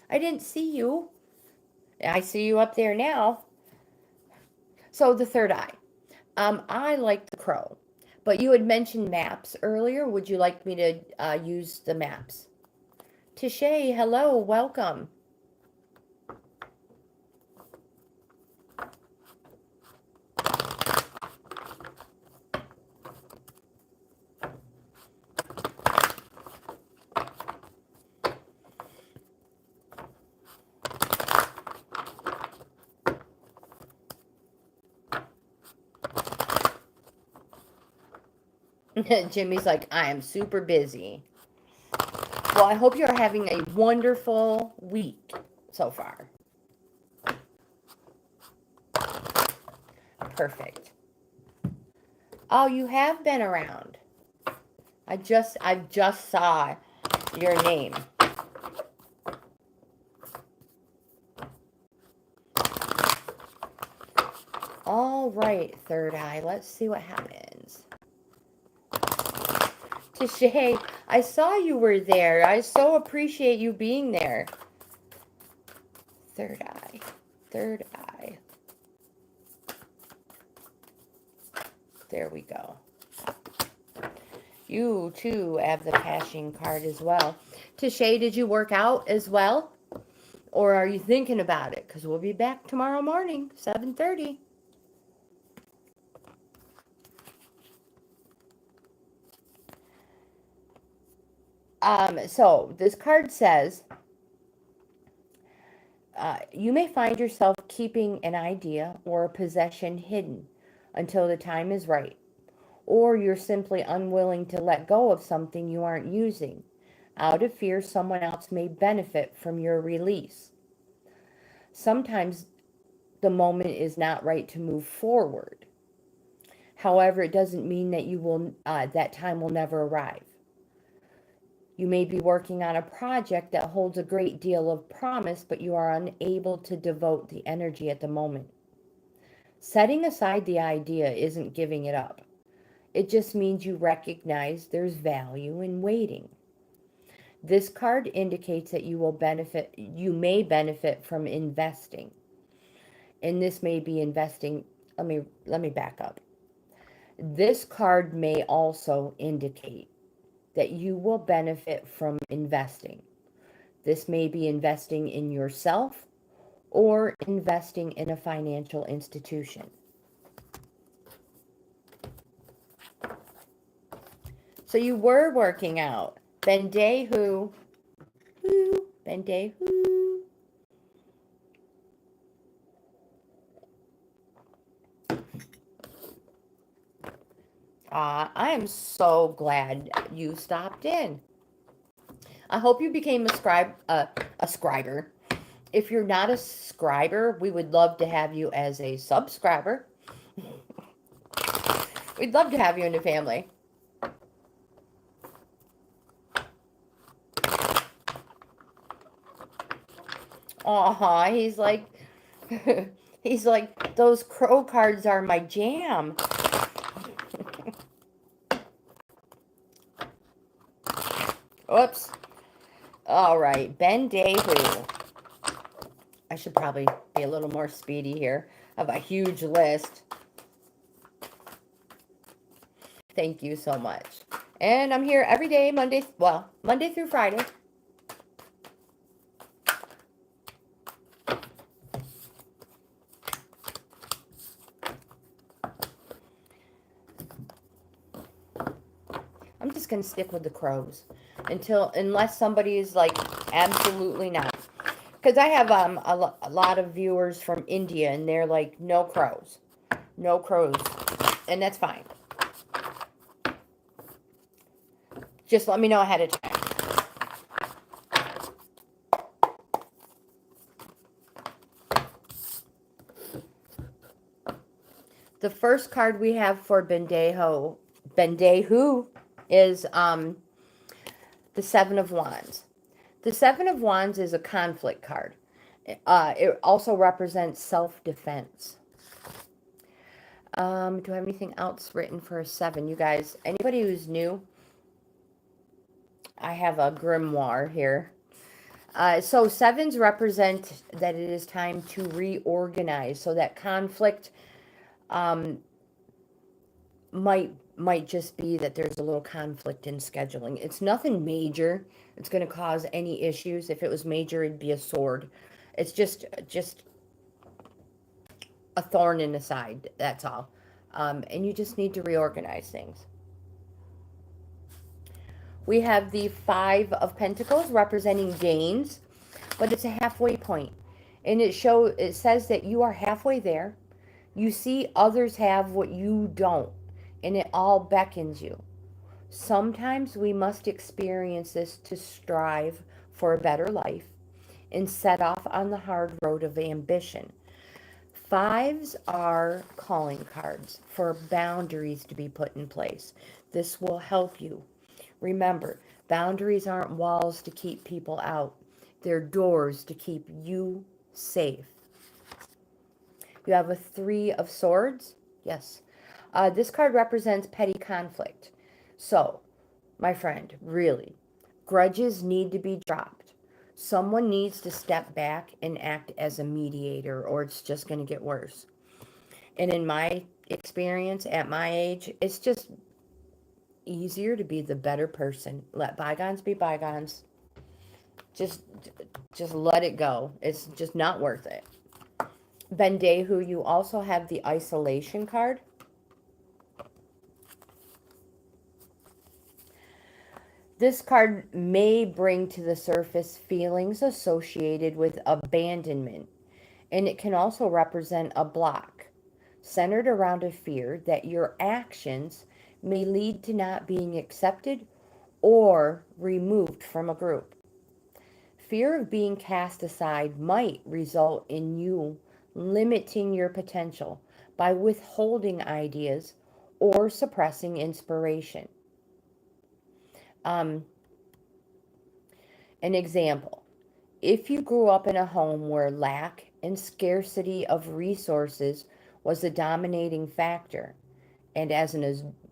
I didn't see you. I see you up there now. So the third eye. I like the crow, but you had mentioned maps earlier. Would you like me to use the maps? Tishay, hello, welcome. Jimmy's like, I am super busy. Well, I hope you're having a wonderful week so far. Perfect. Oh, you have been around. I just saw your name. All right, third eye. Let's see what happens. Tishay, I saw you were there. I so appreciate you being there. Third eye. Third eye. There we go. You, too, have the passion card as well. Tishay, did you work out as well? Or are you thinking about it? Because we'll be back tomorrow morning, 7:30. So this card says, you may find yourself keeping an idea or a possession hidden until the time is right. Or you're simply unwilling to let go of something you aren't using, out of fear someone else may benefit from your release. Sometimes the moment is not right to move forward. However, it doesn't mean that that time will never arrive. You may be working on a project that holds a great deal of promise, but you are unable to devote the energy at the moment. Setting aside the idea isn't giving it up. It just means you recognize there's value in waiting. This card indicates that you may benefit from investing. And this may be investing, let me back up. This card may also indicate that you will benefit from investing. This may be investing in yourself or investing in a financial institution. So you were working out. Bendehu. Bendehu. I am so glad you stopped in. I hope you became a scriber. If you're not a scriber, we would love to have you as a subscriber. We'd love to have you in the family. He's like, he's like, those crow cards are my jam. Oops. All right, Bendehu. I should probably be a little more speedy here. I have a huge list. Thank you so much. And I'm here every day, Monday through Friday. I'm just going to stick with the crows unless somebody is like, absolutely not. Because I have a lot of viewers from India, and they're like, no crows. No crows. And that's fine. Just let me know ahead of time. The first card we have for Bendehu is the Seven of Wands. The Seven of Wands is a conflict card. It also represents self-defense. Do I have anything else written for a 7? You guys, anybody who's new, I have a grimoire here. So 7s represent that it is time to reorganize. So that conflict might just be that there's a little conflict in scheduling. It's nothing major. It's going to cause any issues. If it was major, it'd be a sword. It's just a thorn in the side. That's all. And you just need to reorganize things. We have the 5 of Pentacles representing gains, but it's a halfway point. And it says that you are halfway there. You see others have what you don't, and it all beckons you. Sometimes we must experience this to strive for a better life and set off on the hard road of ambition. 5s are calling cards for boundaries to be put in place. This will help you. Remember, boundaries aren't walls to keep people out. They're doors to keep you safe. You have a 3 of Swords. Yes. This card represents petty conflict. So, my friend, really, grudges need to be dropped. Someone needs to step back and act as a mediator, or it's just going to get worse. And in my experience, at my age, it's just easier to be the better person. Let bygones be bygones. Just let it go. It's just not worth it. Bendehu, you also have the isolation card. This card may bring to the surface feelings associated with abandonment, and it can also represent a block centered around a fear that your actions may lead to not being accepted or removed from a group. Fear of being cast aside might result in you limiting your potential by withholding ideas or suppressing inspiration. An example, if you grew up in a home where lack and scarcity of resources was a dominating factor, and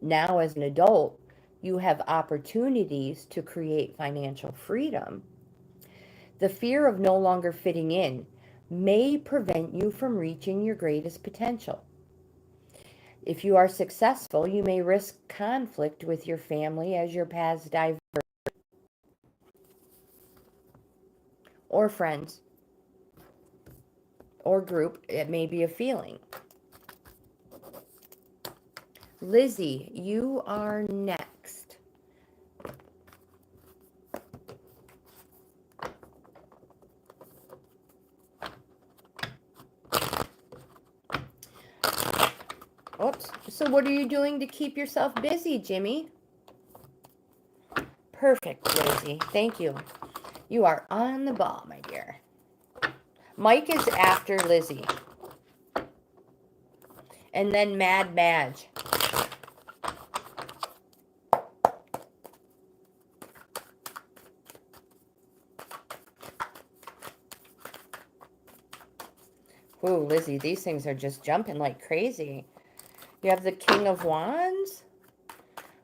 now as an adult, you have opportunities to create financial freedom, the fear of no longer fitting in may prevent you from reaching your greatest potential. If you are successful, you may risk conflict with your family as your paths diverge, or friends, or group. It may be a feeling. Lizzie, you are next. Oops. So what are you doing to keep yourself busy, Jimmy? Perfect, Lizzie. Thank you. You are on the ball, my dear. Mike is after Lizzie. And then Mad Madge. Ooh, Lizzie, these things are just jumping like crazy. You have the King of Wands.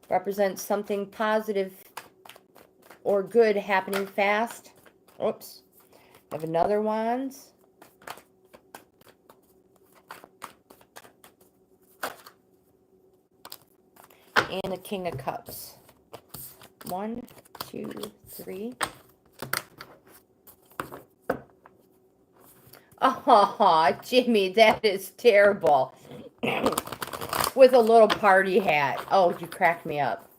Represents something positive or good happening fast. Oops. You have another Wands. And the King of Cups. 1, 2, 3. Oh, Jimmy, that is terrible. With a little party hat. Oh, you cracked me up.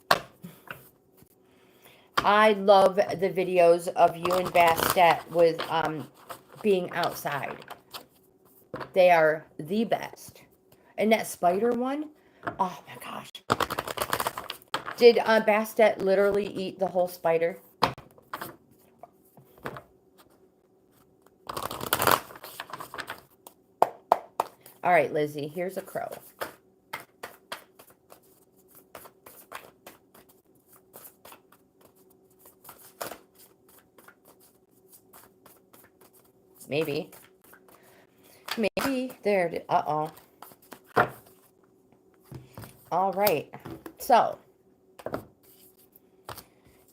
I love the videos of you and Bastet with being outside. They are the best. And that spider one, oh my gosh. Did Bastet literally eat the whole spider? All right, Lizzie, here's a crow. Maybe. Maybe. There it is. Uh-oh. All right. So,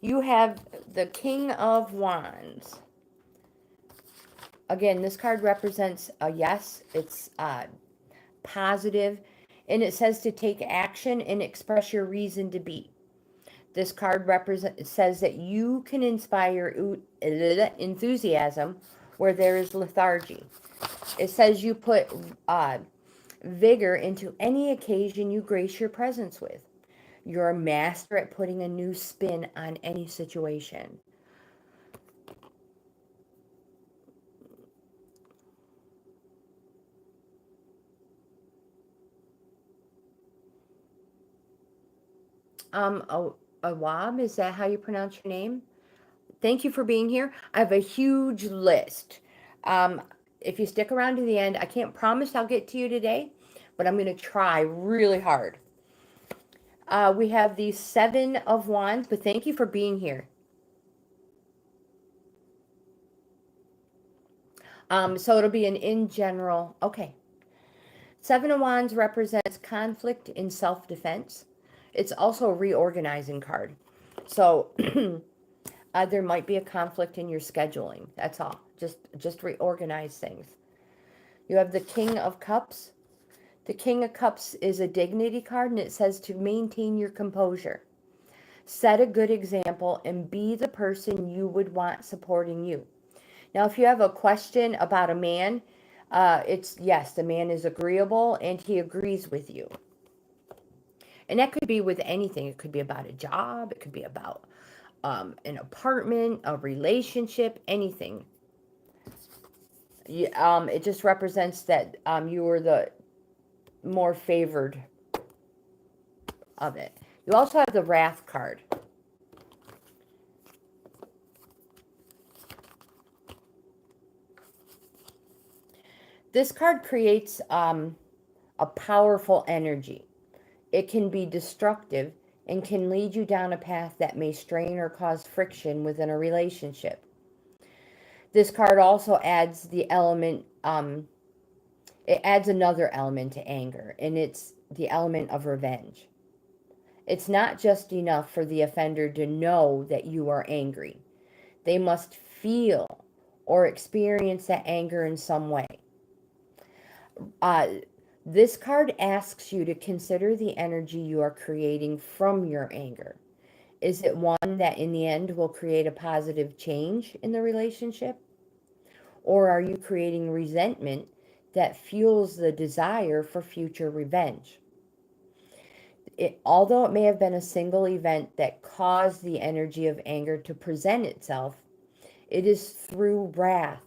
you have the King of Wands. Again, this card represents a yes. It's positive, and it says to take action and express your reason to be. This card says that you can inspire enthusiasm where there is lethargy. It says you put vigor into any occasion you grace your presence with. You're a master at putting a new spin on any situation. Awab, is that how you pronounce your name? Thank you for being here. I have a huge list. If you stick around to the end, I can't promise I'll get to you today, but I'm going to try really hard. We have the Seven of Wands, but thank you for being here. So it'll be an in general. Okay. Seven of Wands represents conflict in self-defense. It's also a reorganizing card. So there might be a conflict in your scheduling. That's all. Just reorganize things. You have the King of Cups. The King of Cups is a dignity card, and it says to maintain your composure. Set a good example and be the person you would want supporting you. Now, if you have a question about a man, it's yes, the man is agreeable and he agrees with you. And that could be with anything. It could be about a job. It could be about an apartment, a relationship, anything. It just represents that you are the more favored of it. You also have the Wrath card. This card creates a powerful energy. It can be destructive and can lead you down a path that may strain or cause friction within a relationship. This card also adds the element, it adds another element to anger, and it's the element of revenge. It's not just enough for the offender to know that you are angry. They must feel or experience that anger in some way. Uh, this card asks you to consider the energy you are creating from your anger. Is it one that in the end will create a positive change in the relationship? Or are you creating resentment that fuels the desire for future revenge? Although it may have been a single event that caused the energy of anger to present itself, it is through wrath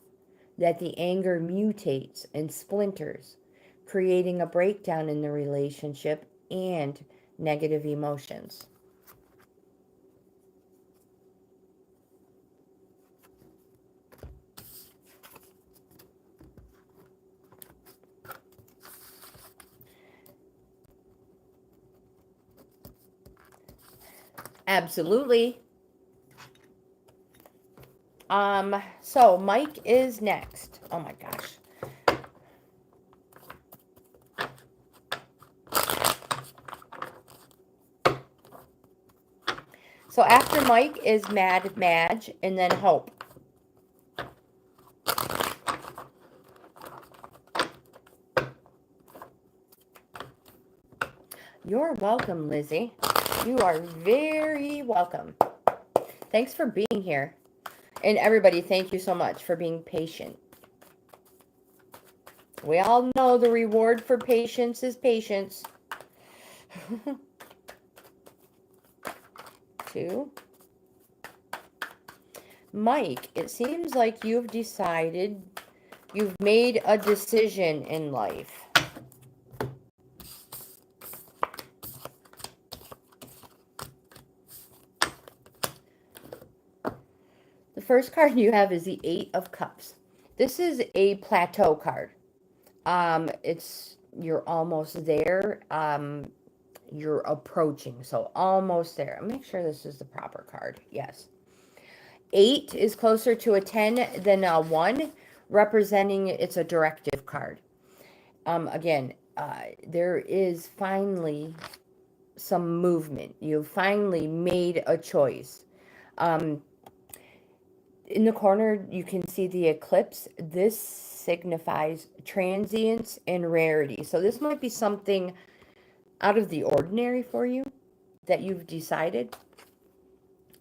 that the anger mutates and splinters, creating a breakdown in the relationship and negative emotions. Absolutely. So Mike is next. Oh my gosh. So after Mike is Mad Madge and then Hope. You're welcome, Lizzie. You are very welcome. Thanks for being here. And everybody, thank you so much for being patient. We all know the reward for patience is patience. 2. Mike, it seems like you've made a decision in life. The first card you have is the 8 of Cups. This is a plateau card. You're almost there. You're approaching, so almost there. Make sure this is the proper card. Yes. 8 is closer to a 10 than a 1, representing it's a directive card. Again, there is finally some movement. You finally made a choice. In the corner, you can see the eclipse. This signifies transience and rarity. So this might be something out of the ordinary for you that you've decided.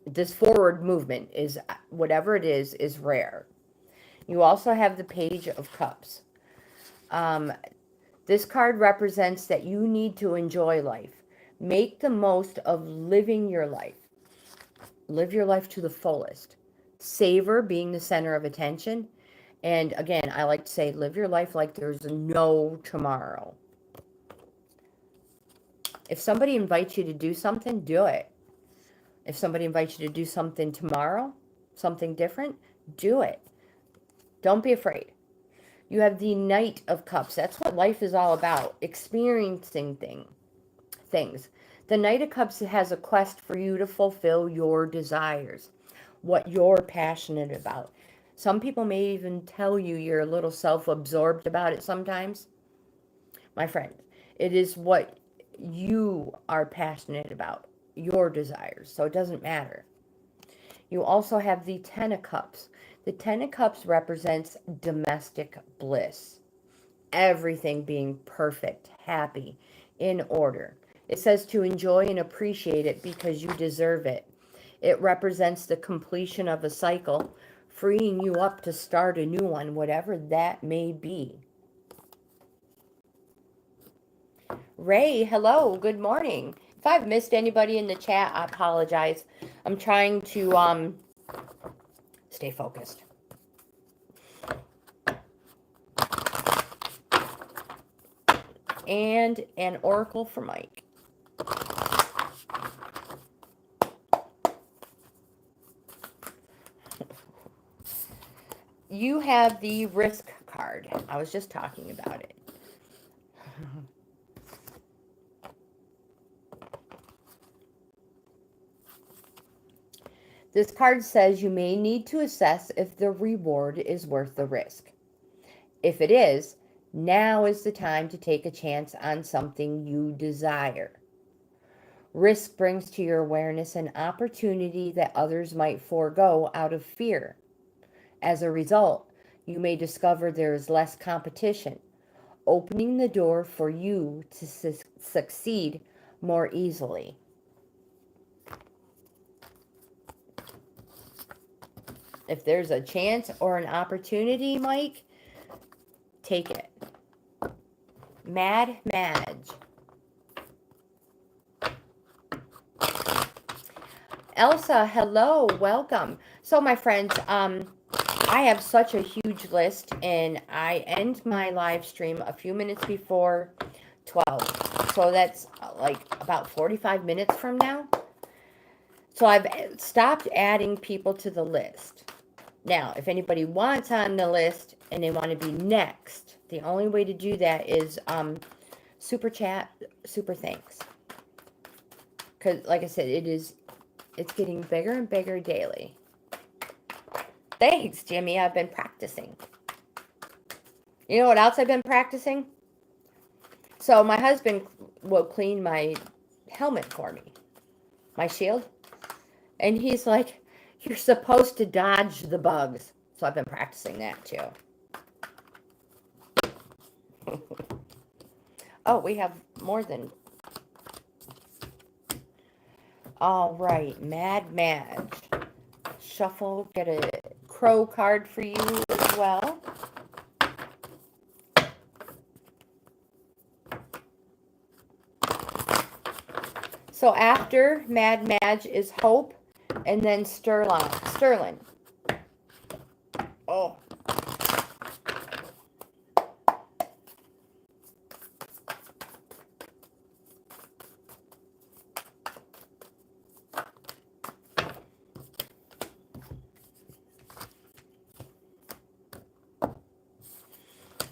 This forward movement is, whatever it is rare. You also have the Page of Cups. This card represents that you need to enjoy life. Make the most of living your life. Live your life to the fullest. Savor being the center of attention. And again, I like to say, live your life like there's no tomorrow. If somebody invites you to do something, do it. If somebody invites you to do something tomorrow, something different, do it. Don't be afraid. You have the Knight of Cups. That's what life is all about, experiencing things. The Knight of Cups has a quest for you to fulfill your desires, what you're passionate about. Some people may even tell you you're a little self-absorbed about it sometimes. My friend, it is what you are passionate about, your desires, so it doesn't matter. You also have the Ten of Cups. The Ten of Cups represents domestic bliss. Everything being perfect, happy, in order. It says to enjoy and appreciate it because you deserve it. It represents the completion of a cycle, freeing you up to start a new one, whatever that may be. Ray, hello, good morning. If I've missed anybody in the chat, I apologize. I'm trying to stay focused. And an oracle for Mike. You have the Risk card. I was just talking about it. This card says you may need to assess if the reward is worth the risk. If it is, now is the time to take a chance on something you desire. Risk brings to your awareness an opportunity that others might forego out of fear. As a result, you may discover there is less competition, opening the door for you to succeed more easily. If there's a chance or an opportunity, Mike, take it. Mad Madge. Elsa, hello, welcome. So, my friends, I have such a huge list, and I end my live stream a few minutes before 12. So that's like about 45 minutes from now. So I've stopped adding people to the list. Now, if anybody wants on the list and they want to be next, the only way to do that is super chat, super thanks. Because, like I said, it's getting bigger and bigger daily. Thanks, Jimmy. I've been practicing. You know what else I've been practicing? So my husband will clean my helmet for me, my shield. And he's like, you're supposed to dodge the bugs. So I've been practicing that too. Oh, we have more than... All right, Mad Madge. Shuffle, get a crow card for you as well. So after Mad Madge is Hope, and then Sterling. Oh.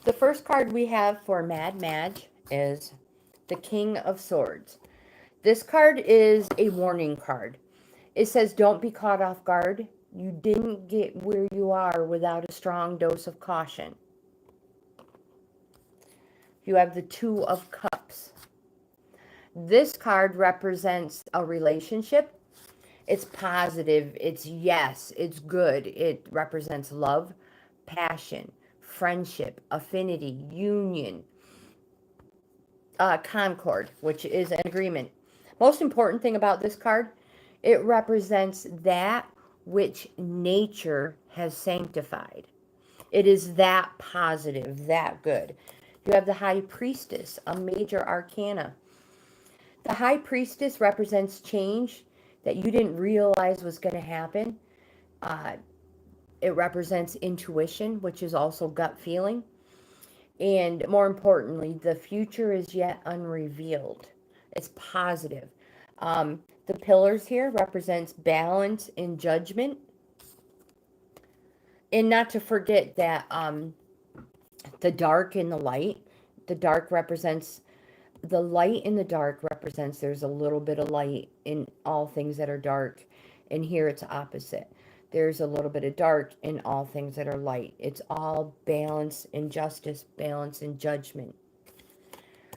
The first card we have for Mad Madge is the King of Swords. This card is a warning card. It says, don't be caught off guard. You didn't get where you are without a strong dose of caution. You have the Two of Cups. This card represents a relationship. It's positive. It's yes. It's good. It represents love, passion, friendship, affinity, union, concord, which is an agreement. Most important thing about this card, it represents that which nature has sanctified. It is that positive, that good. You have the High Priestess, a major arcana. The High Priestess represents change that you didn't realize was going to happen. It represents intuition, which is also gut feeling. And more importantly, the future is yet unrevealed. It's positive. The pillars here represents balance and judgment. And not to forget that the dark and the light. The dark represents, the light and the dark represents there's a little bit of light in all things that are dark. And here it's opposite. There's a little bit of dark in all things that are light. It's all balance and justice, balance and judgment.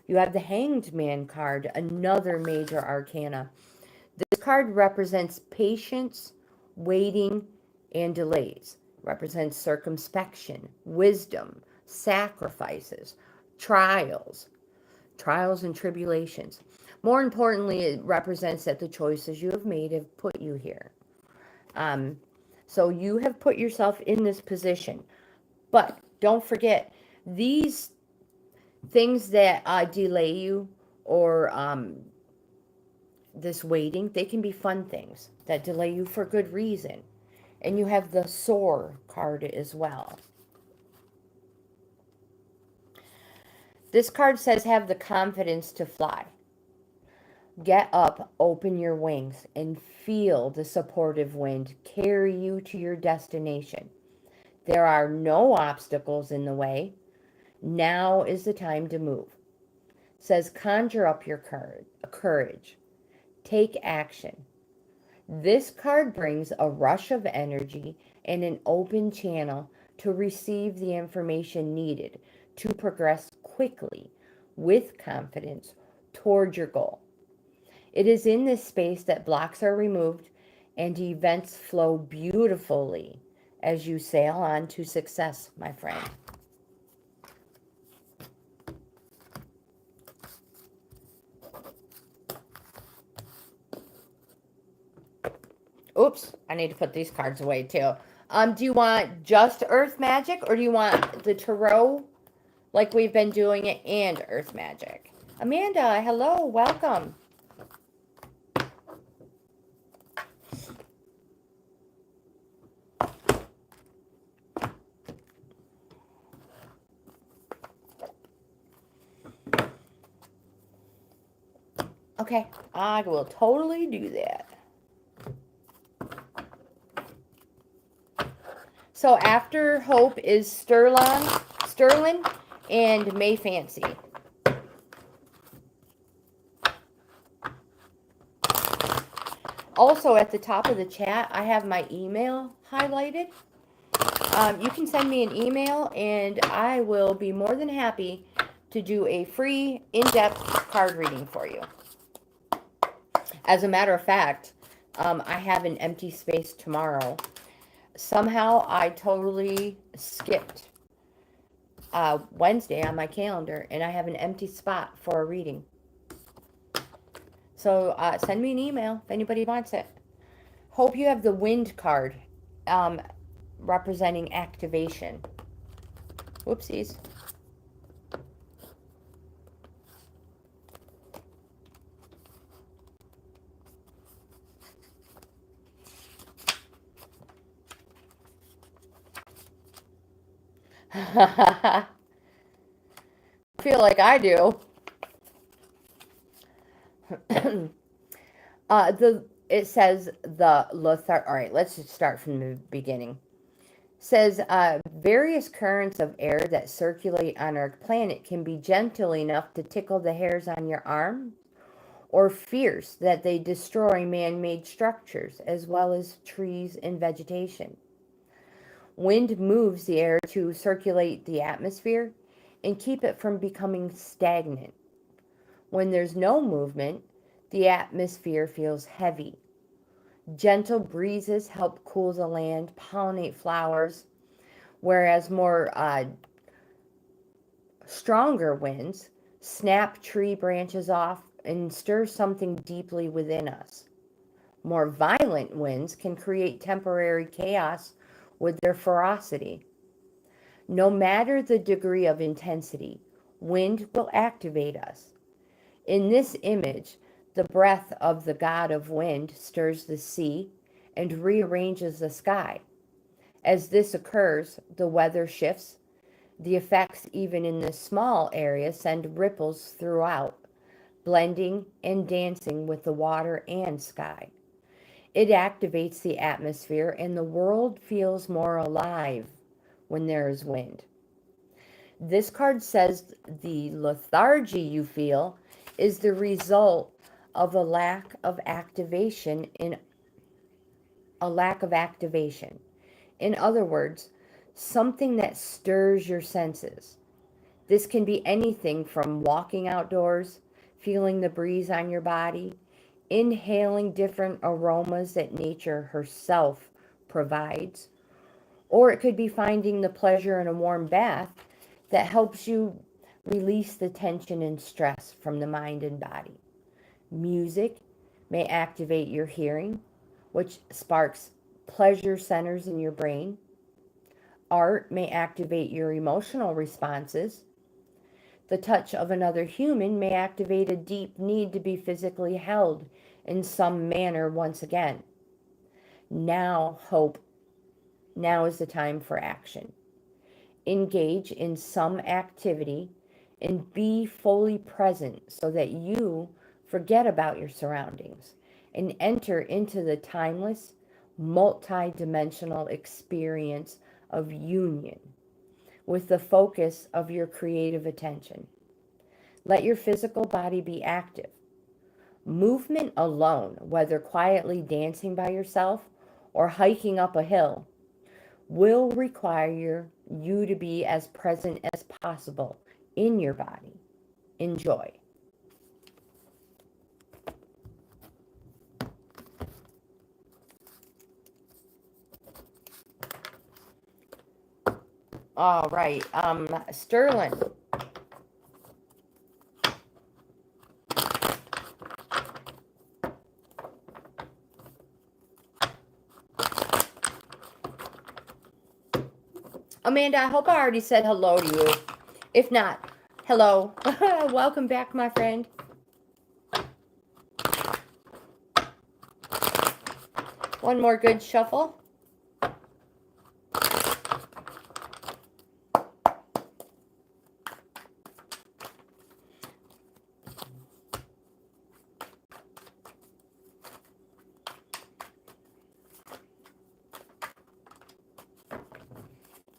You have the Hanged Man card, another major arcana. This card represents patience, waiting, and delays. Represents circumspection, wisdom, sacrifices, trials and tribulations. More importantly, it represents that the choices you have made have put you here. So you have put yourself in this position. But don't forget, these things that delay you or this waiting, they can be fun things that delay you for good reason. And you have the Soar card as well. This card says have the confidence to fly. Get up, open your wings, and feel the supportive wind carry you to your destination. There are no obstacles in the way. Now is the time to move. It says conjure up your courage. Take action. This card brings a rush of energy and an open channel to receive the information needed to progress quickly with confidence toward your goal. It is in this space that blocks are removed and events flow beautifully as you sail on to success, my friend. Oops, I need to put these cards away too. Do you want just Earth Magic, or do you want the Tarot like we've been doing it and Earth Magic? Amanda, hello, welcome. Okay, I will totally do that. So after Hope is Sterling and May Fancy. Also at the top of the chat, I have my email highlighted. You can send me an email and I will be more than happy to do a free in-depth card reading for you. As a matter of fact, I have an empty space tomorrow. Somehow I totally skipped Wednesday on my calendar, and I have an empty spot for a reading. So send me an email if anybody wants it. Hope you have the wind card representing activation. Whoopsies. I feel like I do. It says the Lothar. All right, let's just start from the beginning. Says various currents of air that circulate on our planet can be gentle enough to tickle the hairs on your arm, or fierce that they destroy man-made structures as well as trees and vegetation. Wind moves the air to circulate the atmosphere and keep it from becoming stagnant. When there's no movement, the atmosphere feels heavy. Gentle breezes help cool the land, pollinate flowers, whereas more stronger winds snap tree branches off and stir something deeply within us. More violent winds can create temporary chaos with their ferocity. No matter the degree of intensity, wind will activate us. In this image, the breath of the god of wind stirs the sea and rearranges the sky. As this occurs, the weather shifts. The effects, even in this small area, send ripples throughout, blending and dancing with the water and sky. It activates the atmosphere, and the world feels more alive when there is wind. This card says the lethargy you feel is the result of a lack of activation. In other words, something that stirs your senses. This can be anything from walking outdoors, feeling the breeze on your body, inhaling different aromas that nature herself provides, or it could be finding the pleasure in a warm bath that helps you release the tension and stress from the mind and body. Music may activate your hearing, which sparks pleasure centers in your brain. Art may activate your emotional responses. The touch of another human may activate a deep need to be physically held in some manner once again. Now is the time for action. Engage in some activity and be fully present so that you forget about your surroundings and enter into the timeless, multi-dimensional experience of union with the focus of your creative attention. Let your physical body be active. Movement alone, whether quietly dancing by yourself or hiking up a hill, will require you to be as present as possible in your body. Enjoy. All right. Sterling. Amanda, I hope I already said hello to you. If not, hello. Welcome back, my friend. One more good shuffle.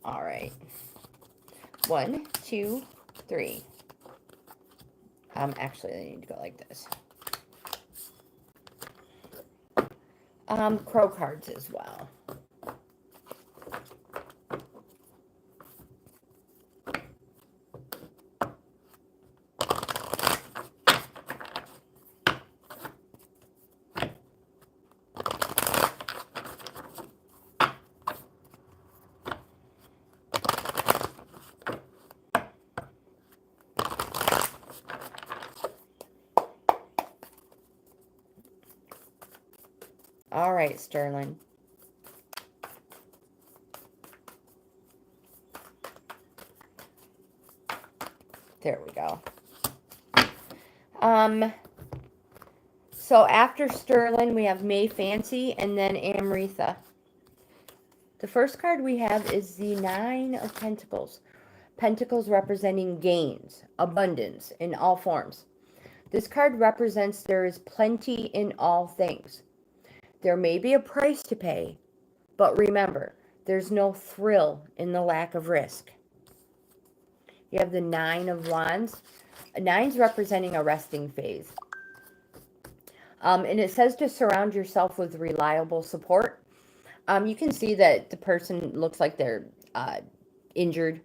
All right. 1, 2, 3. Actually, I need to go like this. Crow cards as well. All right, Sterling. There we go. So after Sterling, we have May Fancy and then Amritha. The first card we have is the 9 of Pentacles. Pentacles representing gains, abundance in all forms. This card represents there is plenty in all things. There may be a price to pay, but remember, there's no thrill in the lack of risk. You have the 9 of Wands. 9's representing a resting phase. And it says to surround yourself with reliable support. You can see that the person looks like they're injured.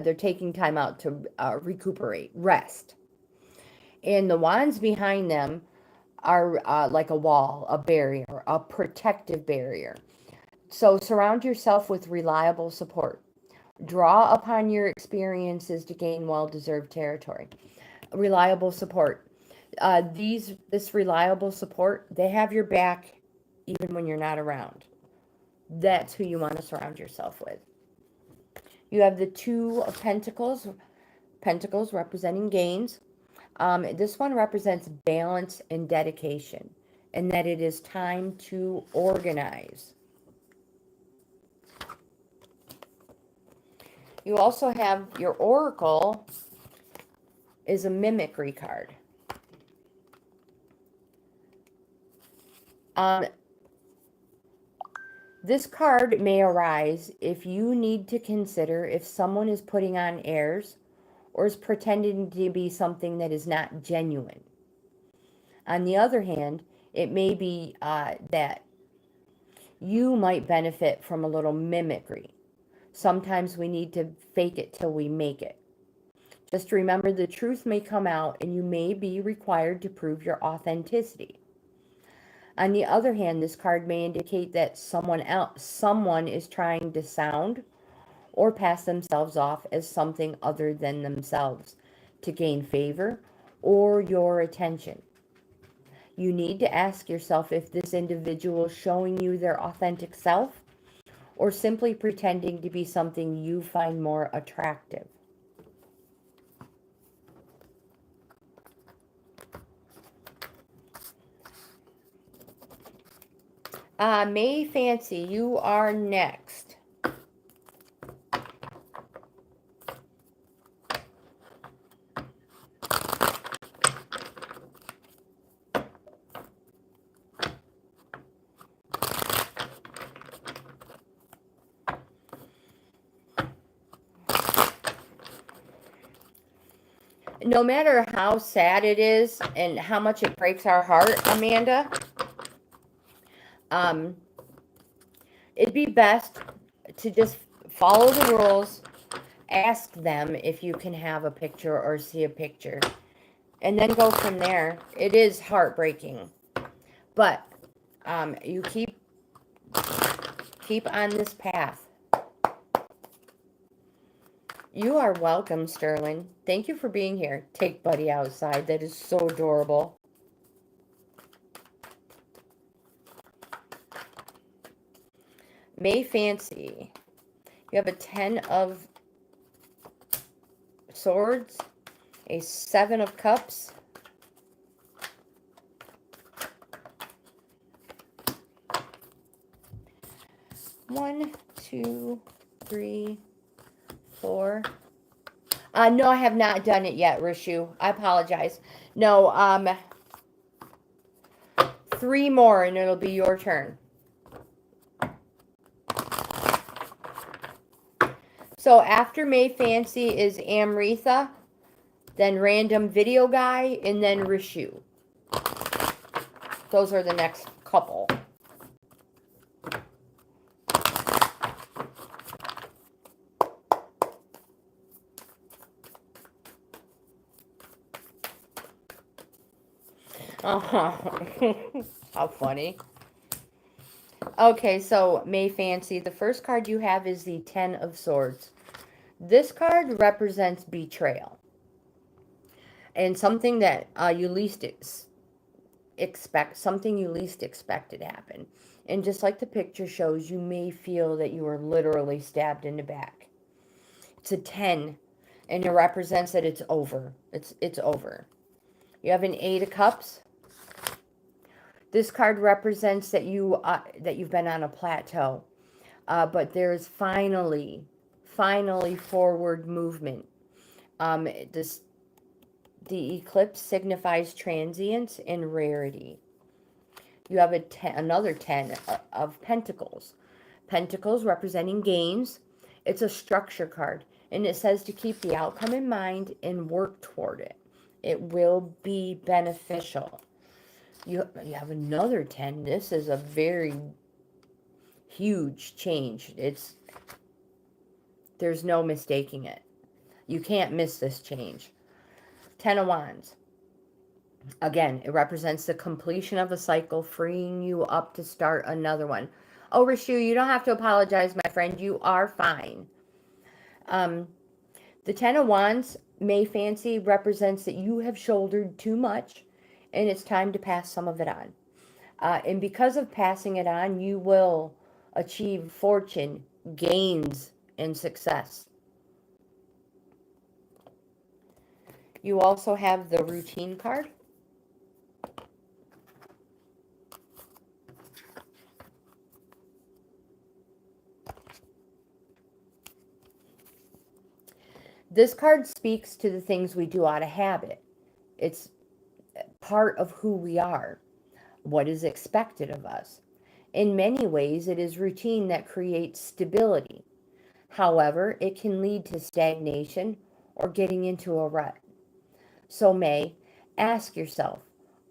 They're taking time out to recuperate, rest. And the wands behind them are like a wall, a barrier, a protective barrier. So surround yourself with reliable support. Draw upon your experiences to gain well-deserved territory. Reliable support. This reliable support, they have your back even when you're not around. That's who you want to surround yourself with. You have the 2 of Pentacles. Pentacles representing gains. This one represents balance and dedication, and that it is time to organize. You also have your Oracle is a mimicry card. This card may arise if you need to consider if someone is putting on airs or is pretending to be something that is not genuine. On the other hand, it may be that you might benefit from a little mimicry. Sometimes we need to fake it till we make it. Just remember, the truth may come out and you may be required to prove your authenticity. On the other hand, this card may indicate that someone is trying to sound or pass themselves off as something other than themselves to gain favor or your attention. You need to ask yourself if this individual is showing you their authentic self or simply pretending to be something you find more attractive. May Fancy, you are next. No matter how sad it is and how much it breaks our heart, Amanda, it'd be best to just follow the rules, ask them if you can have a picture or see a picture, and then go from there. It is heartbreaking, but you keep on this path. You are welcome, Sterling. Thank you for being here. Take Buddy outside. That is so adorable. May Fancy. You have a 10 of Swords, a 7 of Cups, one, two, three, four. No, I have not done it yet, Rishu. I apologize. No, 3 more and it'll be your turn. So after May Fancy is Amritha, then Random Video Guy, and then Rishu. Those are the next couple. How funny. Okay, so May Fancy, the first card you have is the 10 of Swords. This card represents betrayal. And something that you least expect, something you least expected happen. And just like the picture shows, you may feel that you were literally stabbed in the back. It's a 10, and it represents that it's over. It's over. You have an 8 of Cups. This card represents that you've been on a plateau, but there's finally forward movement. The eclipse signifies transience and rarity. You have another 10 of Pentacles. Pentacles representing gains. It's a structure card, and it says to keep the outcome in mind and work toward it. It will be beneficial. You have another 10. This is a very huge change. There's no mistaking it. You can't miss this change. 10 of Wands. Again, it represents the completion of a cycle, freeing you up to start another one. Oh, Rishu, you don't have to apologize, my friend. You are fine. The 10 of Wands, May Fancy, represents that you have shouldered too much, and it's time to pass some of it on. And because of passing it on, you will achieve fortune, gains, and success. You also have the routine card. This card speaks to the things we do out of habit. It's part of who we are, what is expected of us. In many ways, it is routine that creates stability. However, it can lead to stagnation or getting into a rut. So May, ask yourself,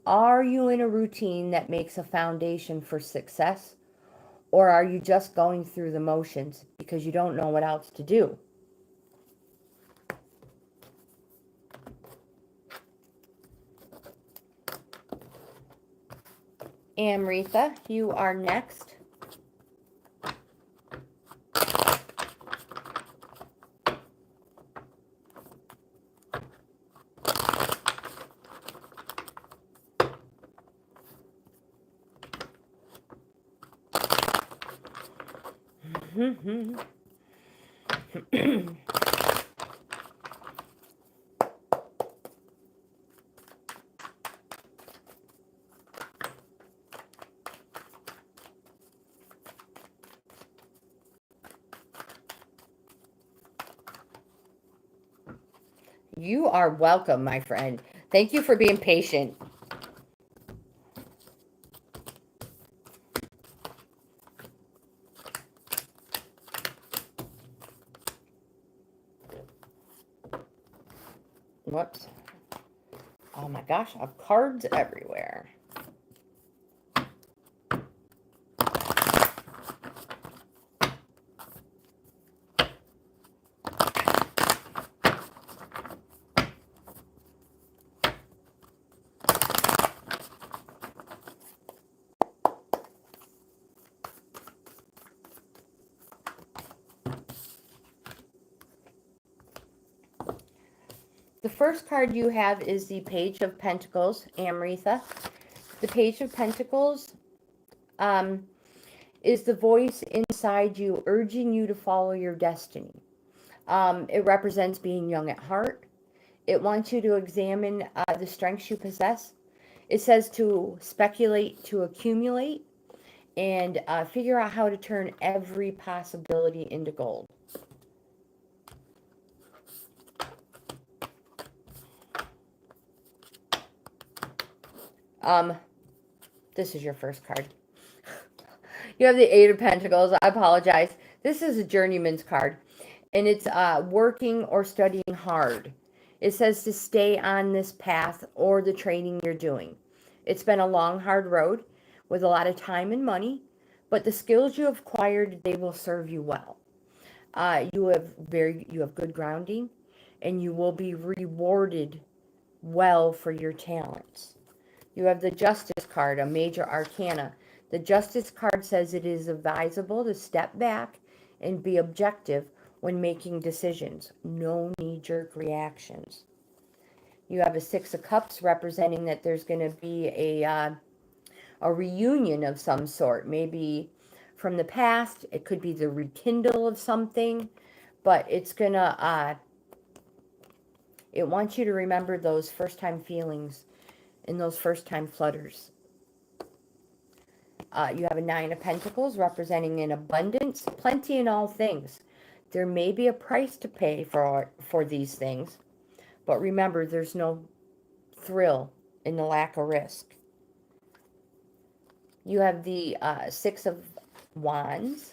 are you in a routine that makes a foundation for success? Or are you just going through the motions because you don't know what else to do? Amritha, you are next. You are welcome, my friend. Thank you for being patient. Whoops. Oh my gosh, I have cards everywhere. The first card you have is the Page of Pentacles, Amrita. The Page of Pentacles is the voice inside you urging you to follow your destiny. It represents being young at heart. It wants you to examine the strengths you possess. It says to speculate, to accumulate, and figure out how to turn every possibility into gold. This is your first card. You have the Eight of Pentacles. I apologize. This is a journeyman's card, and it's working or studying hard. It says to stay on this path or the training you're doing. It's been a long, hard road with a lot of time and money, but the skills you have acquired, they will serve you well. You have good grounding, and you will be rewarded well for your talents. You have the Justice card, a major arcana. The Justice card says it is advisable to step back and be objective when making decisions. No knee-jerk reactions. You have a Six of Cups representing that there's going to be a reunion of some sort. Maybe from the past. It could be the rekindle of something. But it's going to... it wants you to remember those first-time feelings and those first-time flutters. You have a Nine of Pentacles representing an abundance, plenty in all things. There may be a price to pay for these things, but remember, there's no thrill in the lack of risk. You have the Six of Wands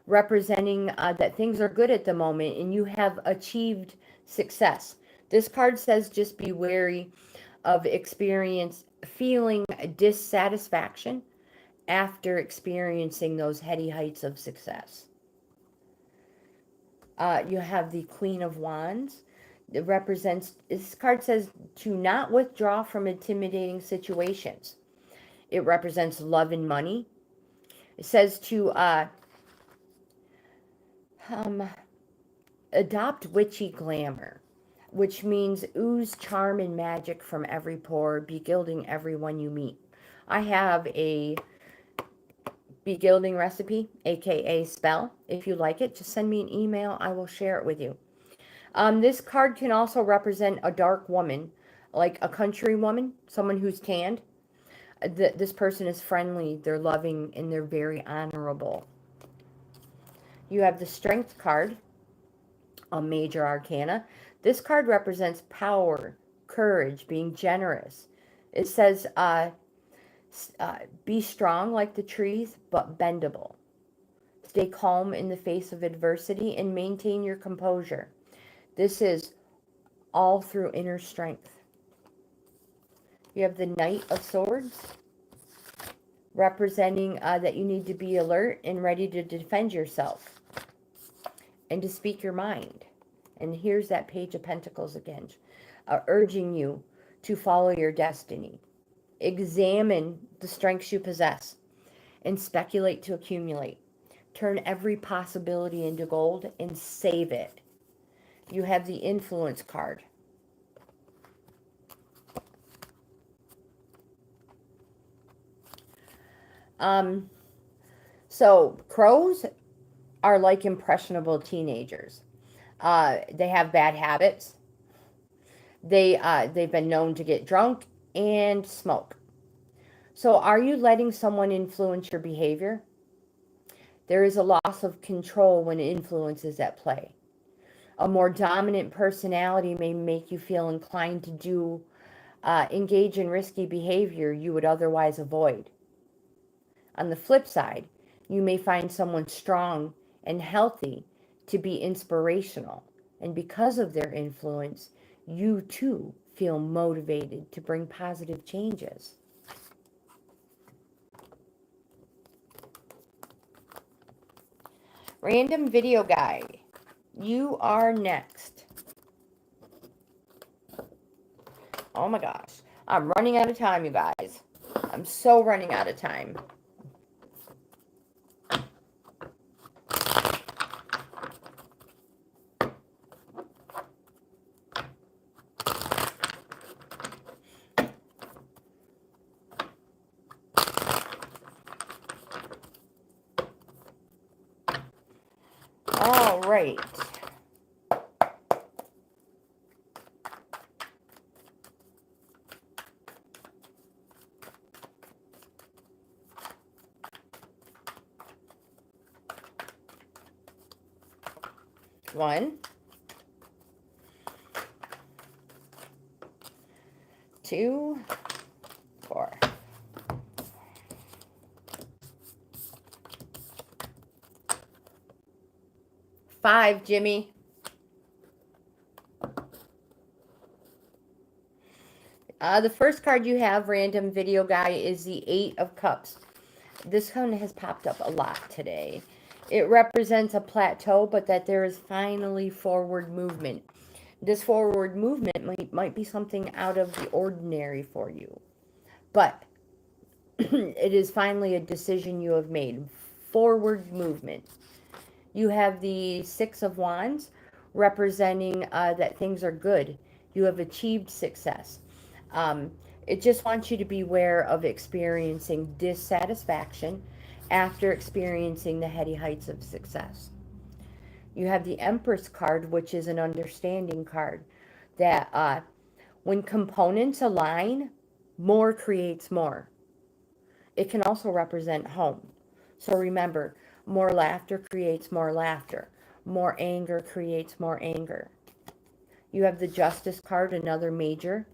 representing that things are good at the moment and you have achieved success. This card says just be wary of feeling dissatisfaction after experiencing those heady heights of success. You have the Queen of Wands. It represents, this card says to not withdraw from intimidating situations. It represents love and money. It says to adopt witchy glamour, which means ooze charm and magic from every pore, begilding everyone you meet. I have a begilding recipe, aka spell. If you like it, just send me an email. I will share it with you. This card can also represent a dark woman, like a country woman, someone who's tanned. This person is friendly, they're loving, and they're very honorable. You have the Strength card, a major arcana. This card represents power, courage, being generous. It says, be strong like the trees, but bendable. Stay calm in the face of adversity and maintain your composure. This is all through inner strength. You have the Knight of Swords, representing that you need to be alert and ready to defend yourself and to speak your mind. And here's that Page of Pentacles again, urging you to follow your destiny. Examine the strengths you possess and speculate to accumulate. Turn every possibility into gold and save it. You have the Influence card. So crows are like impressionable teenagers. They have bad habits. They've been known to get drunk and smoke. So are you letting someone influence your behavior? There is a loss of control when influence is at play. A more dominant personality may make you feel inclined to engage in risky behavior you would otherwise avoid. On the flip side, you may find someone strong and healthy to be inspirational. And because of their influence, you too feel motivated to bring positive changes. Random video guy, you are next. Oh my gosh, I'm running out of time, you guys. I'm so running out of time. right. One, two, four. Five, Jimmy. The first card you have, random video guy, is the Eight of Cups. This one has popped up a lot today. It represents a plateau, but that there is finally forward movement. This forward movement might be something out of the ordinary for you. But it is finally a decision you have made. Forward movement. You have the Six of Wands representing that things are good. You have achieved success. It just wants you to be aware of experiencing dissatisfaction after experiencing the heady heights of success. You have the Empress card, which is an understanding card, that when components align, more creates more. It can also represent home. So remember, more laughter creates more laughter. More anger creates more anger. You have the Justice card, another major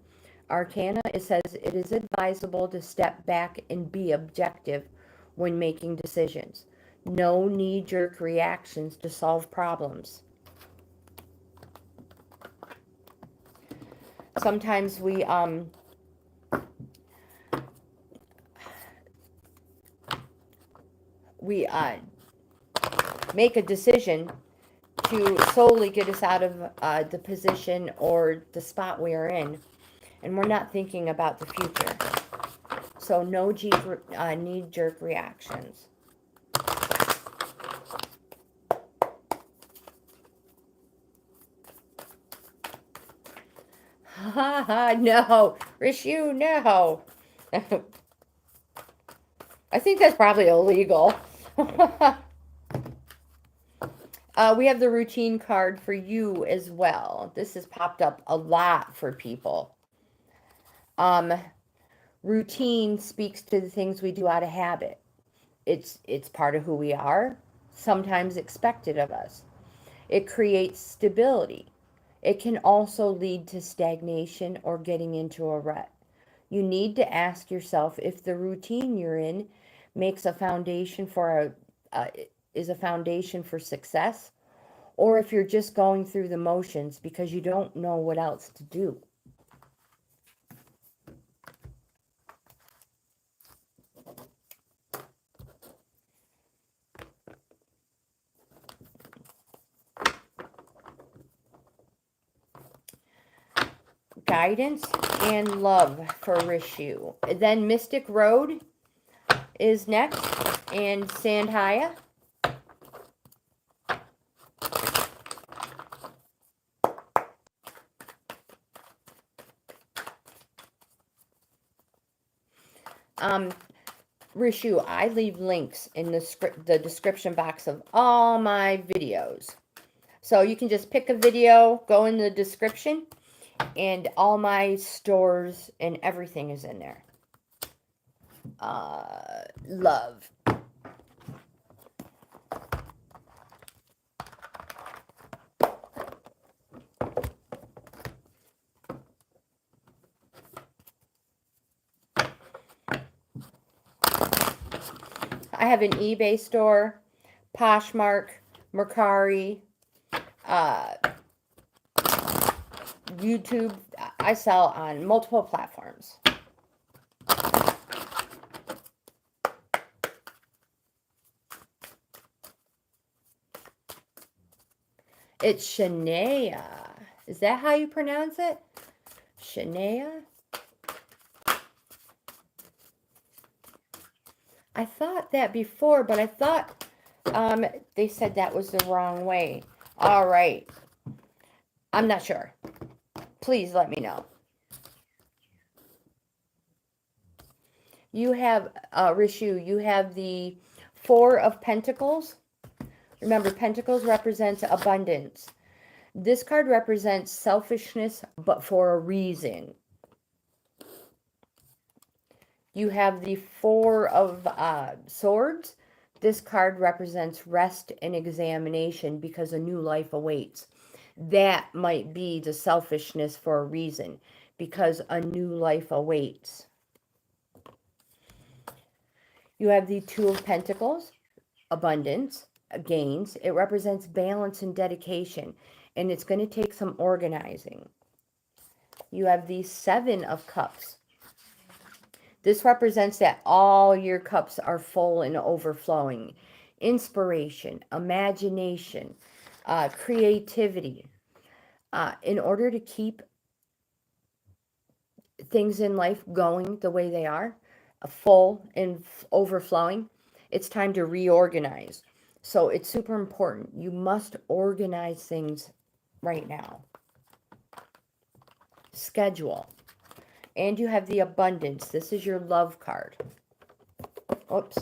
arcana. It says it is advisable to step back and be objective when making decisions. No knee-jerk reactions to solve problems. Sometimes we make a decision to solely get us out of the position or the spot we are in, and we're not thinking about the future. So no knee-jerk reactions. Ha ha, no. Rishu, no. I think that's probably illegal. We have the routine card for you as well. This has popped up a lot for people. Routine speaks to the things we do out of habit. It's part of who we are, sometimes expected of us. It creates stability. It can also lead to stagnation or getting into a rut. You need to ask yourself if the routine you're in makes a foundation for is a foundation for success, or if you're just going through the motions because you don't know what else to do. Guidance and love for Rishu. Then Mystic Road is next, and Sandhya. Rishu, I leave links in the description box of all my videos. So you can just pick a video, go in the description, and all my stores and everything is in there. Love. I have an eBay store, Poshmark, Mercari, YouTube. I sell on multiple platforms. It's Shania. Is that how you pronounce it? Shania? I thought that before, but I thought they said that was the wrong way. All right. I'm not sure. Please let me know. You have, Rishu, you have the Four of Pentacles, Remember, Pentacles represents abundance. This card represents selfishness, but for a reason. You have the Four of Swords. This card represents rest and examination because a new life awaits. That might be the selfishness for a reason, because a new life awaits. You have the Two of Pentacles, abundance, gains. It represents balance and dedication, and it's going to take some organizing. You have the Seven of Cups. This represents that all your cups are full and overflowing. Inspiration, imagination, creativity. In order to keep things in life going the way they are, full and overflowing, it's time to reorganize. So it's super important. You must organize things right now. Schedule. And you have the abundance. This is your love card. Oops.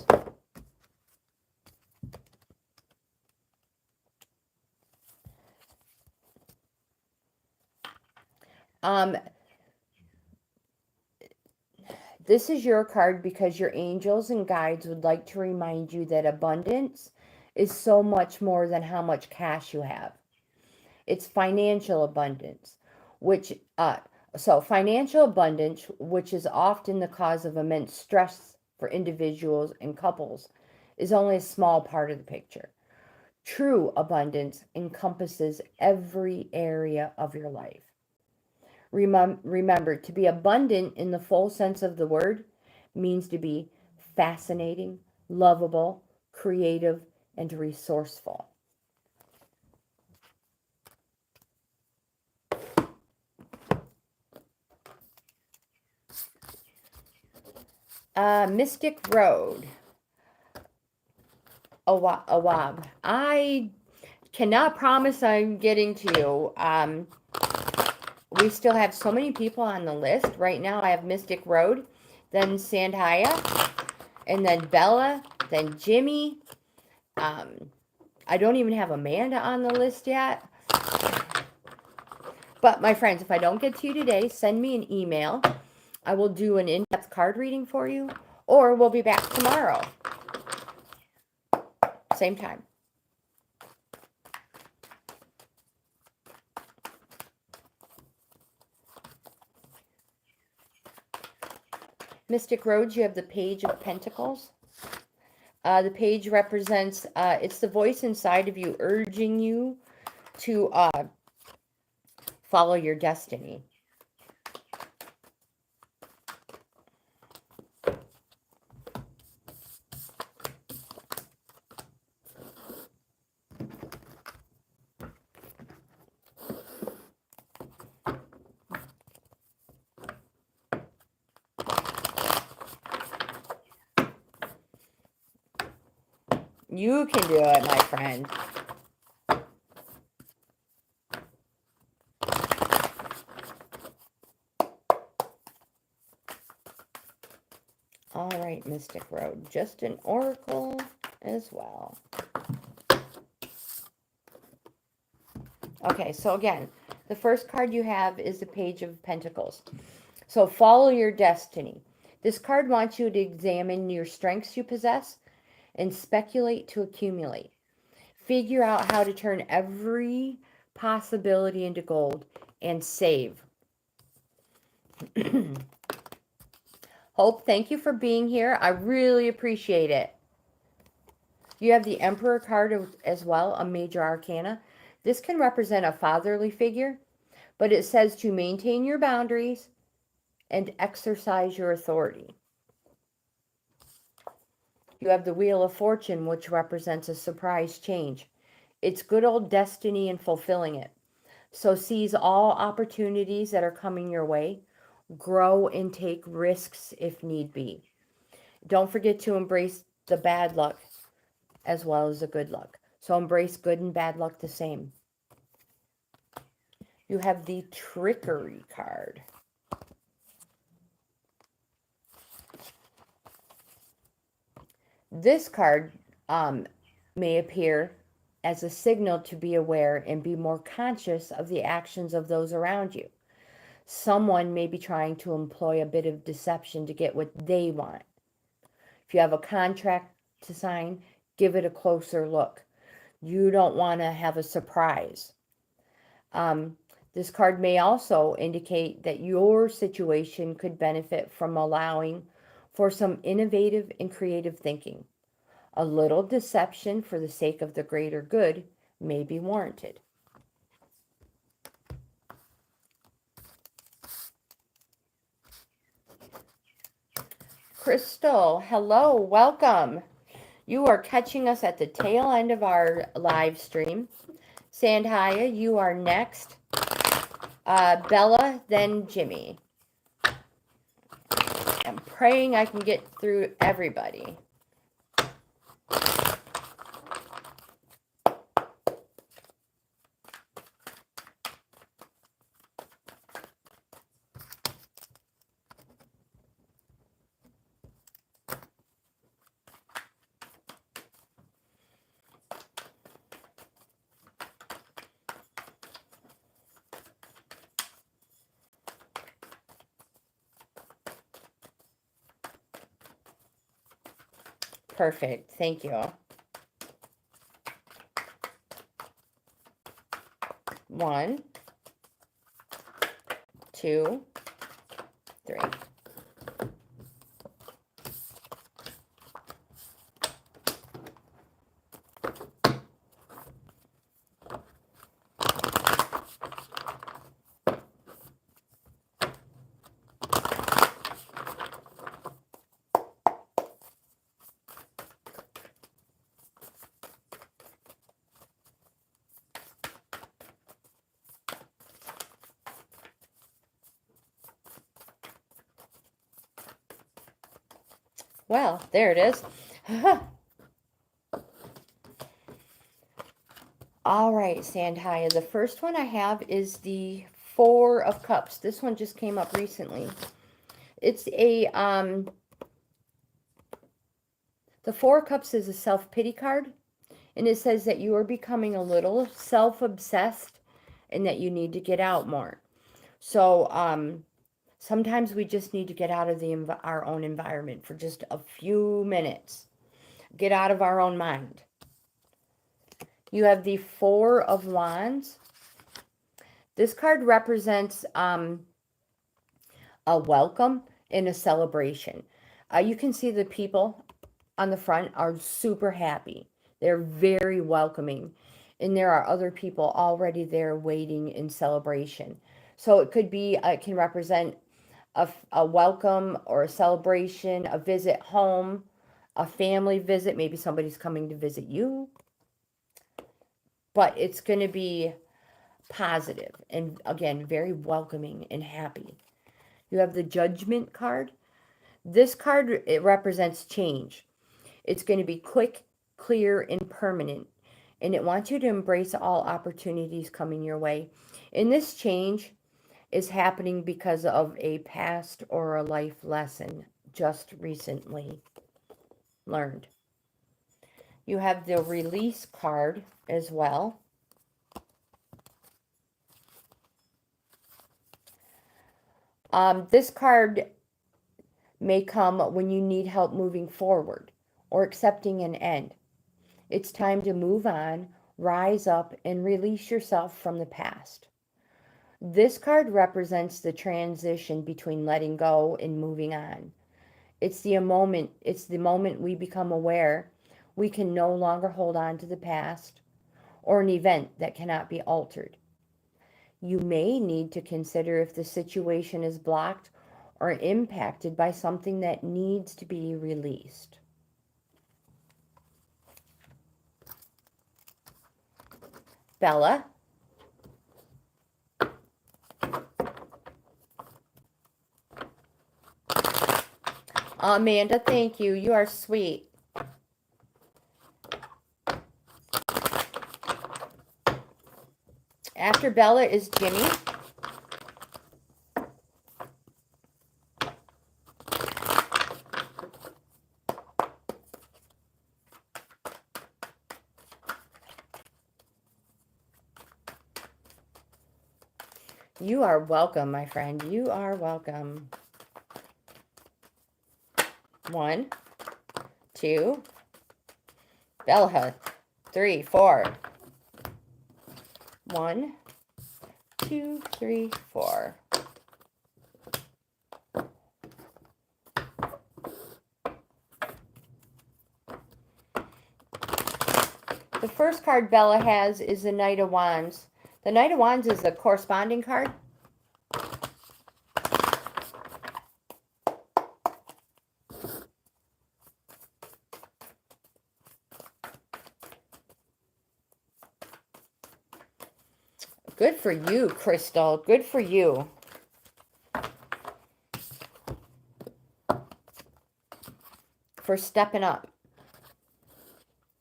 This is your card because your angels and guides would like to remind you that abundance is so much more than how much cash you have. It's financial abundance, which financial abundance, which is often the cause of immense stress for individuals and couples, is only a small part of the picture. True abundance encompasses every area of your life. Remember, to be abundant in the full sense of the word means to be fascinating, lovable, creative, and resourceful. Mystic Road. Awab. I cannot promise I'm getting to you. We still have so many people on the list. Right now I have Mystic Road, then Sandhya, and then Bella, then Jimmy. I don't even have Amanda on the list yet. But my friends, if I don't get to you today, send me an email. I will do an in-depth card reading for you, or we'll be back tomorrow. Same time. Mystic Roads, you have the Page of Pentacles. The page represents, it's the voice inside of you urging you to follow your destiny. You can do it, my friend. All right, Mystic Road. Just an oracle as well. Okay, so again, the first card you have is the Page of Pentacles. So follow your destiny. This card wants you to examine your strengths you possess and speculate to accumulate. Figure out how to turn every possibility into gold and save. Hope, thank you for being here. I really appreciate it. You have the Emperor card as well, a major arcana. This can represent a fatherly figure, but it says to maintain your boundaries and exercise your authority. You have the Wheel of Fortune, which represents a surprise change. It's good old destiny and fulfilling it. So seize all opportunities that are coming your way. Grow and take risks if need be. Don't forget to embrace the bad luck as well as the good luck. So embrace good and bad luck the same. You have the Trickery card. This card may appear as a signal to be aware and be more conscious of the actions of those around you. Someone may be trying to employ a bit of deception to get what they want. If you have a contract to sign, give it a closer look. You don't want to have a surprise. This card may also indicate that your situation could benefit from allowing for some innovative and creative thinking. A little deception for the sake of the greater good may be warranted. Crystal, hello, welcome. You are catching us at the tail end of our live stream. Sandhya, you are next. Bella, then Jimmy. I'm praying I can get through everybody. Perfect. Thank you. 1, 2, 3. Well, there it is. All right, Sandhya. The first one I have is the Four of Cups. This one just came up recently. It's a, the Four of Cups is a self-pity card. And it says that you are becoming a little self-obsessed and that you need to get out more. So, sometimes we just need to get out of our own environment for just a few minutes. Get out of our own mind. You have the Four of Wands. This card represents a welcome and a celebration. You can see the people on the front are super happy. They're very welcoming. And there are other people already there waiting in celebration. So it could be, it can represent a welcome or a celebration, a visit home, a family visit. Maybe somebody's coming to visit you. But it's going to be positive and, again, very welcoming and happy. You have the Judgment card. This card, it represents change. It's going to be quick, clear, and permanent. And it wants you to embrace all opportunities coming your way. And this change is happening because of a past or a life lesson just recently learned. You have the Release card as well. This card may come when you need help moving forward or accepting an end. It's time to move on, rise up, and release yourself from the past. This card represents the transition between letting go and moving on. It's the moment we become aware we can no longer hold on to the past or an event that cannot be altered. You may need to consider if the situation is blocked or impacted by something that needs to be released. Bella. Amanda, thank you. You are sweet. After Bella is Jimmy. You are welcome, my friend. You are welcome. 1, 2, Bella. 3, 4. 1, 2, 3, 4. The first card Bella has is the Knight of Wands. The Knight of Wands is the corresponding card. Good for you, Crystal. Good for you. For stepping up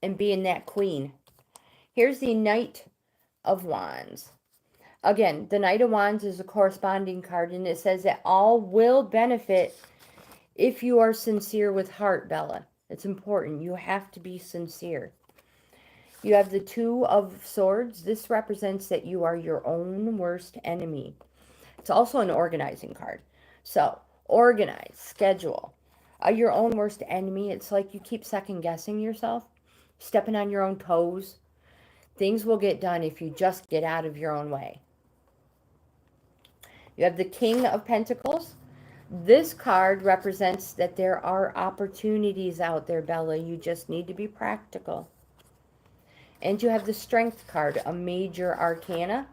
and being that queen. Here's the Knight of Wands. Again, the Knight of Wands is a corresponding card, and it says that all will benefit if you are sincere with heart, Bella. It's important. You have to be sincere. You have the Two of Swords. This represents that you are your own worst enemy. It's also an organizing card. So, organize, schedule. Your own worst enemy. It's like you keep second guessing yourself, stepping on your own toes. Things will get done if you just get out of your own way. You have the King of Pentacles. This card represents that there are opportunities out there, Bella. You just need to be practical. And you have the Strength card, a major arcana.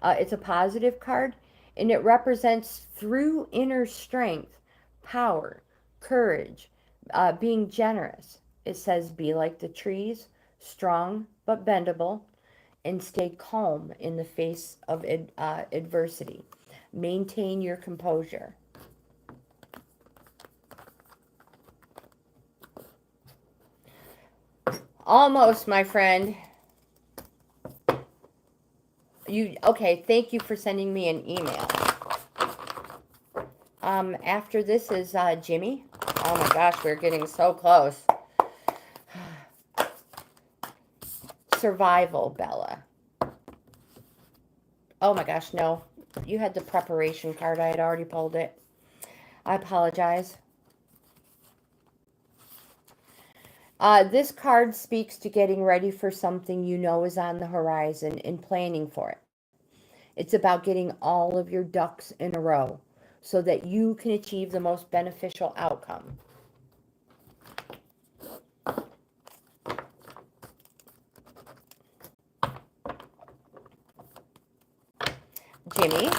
It's a positive card, and it represents through inner strength, power, courage, being generous. It says, be like the trees, strong but bendable, and stay calm in the face of adversity. Maintain your composure. Almost, my friend. Okay, thank you for sending me an email. After this is Jimmy. Oh my gosh, we're getting so close. Survival, Bella. Oh my gosh, no. You had the preparation card. I had already pulled it. I apologize. This card speaks to getting ready for something you know is on the horizon and planning for it. It's about getting all of your ducks in a row so that you can achieve the most beneficial outcome. Jimmy.